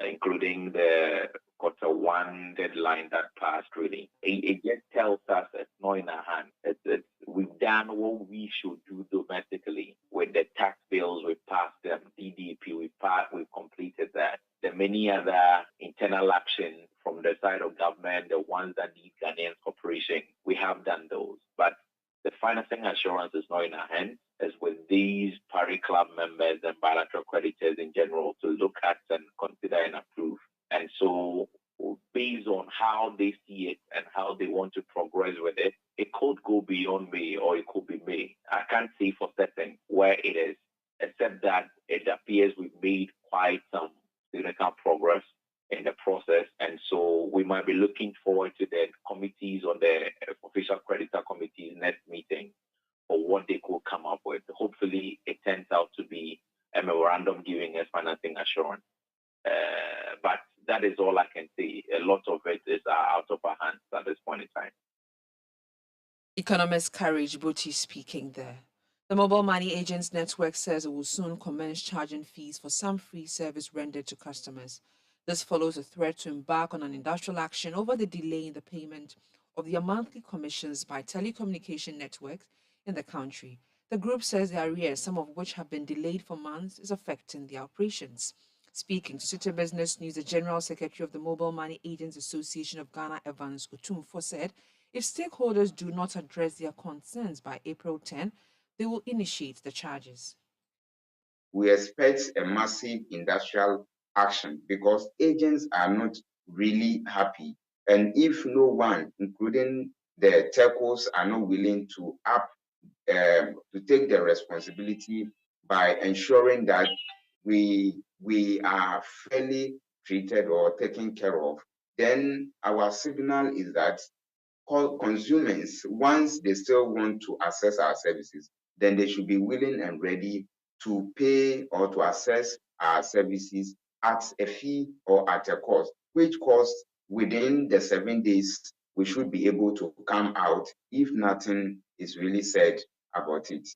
including the Q1 deadline that passed, really. It just tells us it's not in our hands. We've done what we should do domestically with the tax bills. We've passed them, DDP, we've completed that. The many other internal actions from the side of government, the ones that need Ghanaian cooperation, we have done those. But the financing assurance is not in our hands. It's with these Paris Club members and bilateral creditors in general to look at and consider and approve. And so, based on how they see it and how they want to progress with it, it could go beyond May or it could be May. I can't say for certain where it is, except that it appears we've made quite some significant progress in the process. And so we might be looking forward to the committees on the official creditor committee's next meeting or what they could come up with. Hopefully it turns out to be a memorandum giving us financing assurance. But that is all I can say. A lot of it is out of our hands at this point in time. Economist Courage Boti speaking there. The Mobile Money Agents Network says it will soon commence charging fees for some free service rendered to customers. This follows a threat to embark on an industrial action over the delay in the payment of their monthly commissions by telecommunication networks in the country. The group says the arrears, some of which have been delayed for months, is affecting their operations. Speaking to Citi Business News, the General Secretary of the Mobile Money Agents Association of Ghana, Evans Otumfo, said if stakeholders do not address their concerns by April 10, they will initiate the charges. We expect a massive industrial action because agents are not really happy. And if no one, including the telcos, are not willing to take the responsibility by ensuring that we are fairly treated or taken care of, then our signal is that consumers, once they still want to access our services, then they should be willing and ready to pay or to access our services at a fee or at a cost, which cost within the 7 days we should be able to come out if nothing is really said about it.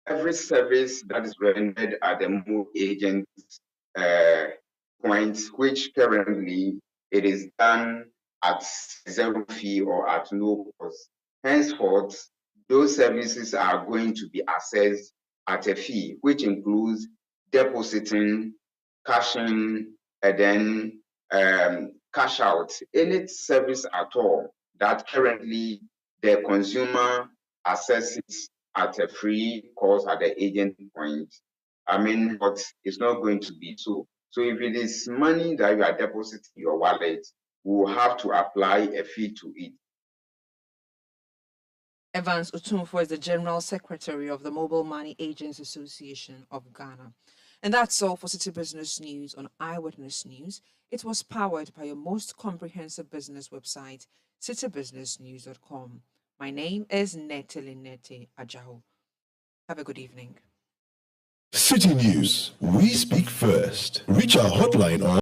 Every service that is rendered at the mobile agents points, which currently it is done at 0 fee or at no cost. Henceforth, those services are going to be assessed at a fee, which includes depositing, cashing, and then cash out. Any service at all that currently the consumer assesses at a free cost at the agent point, but it's not going to be so. So if it is money that you are depositing in your wallet, we will have to apply a fee to it. Evans Otumfo is the General Secretary of the Mobile Money Agents Association of Ghana. And that's all for City Business News on Eyewitness News. It was powered by your most comprehensive business website, citybusinessnews.com. My name is Nete Ajaho. Have a good evening. City News. We speak first. Reach our hotline on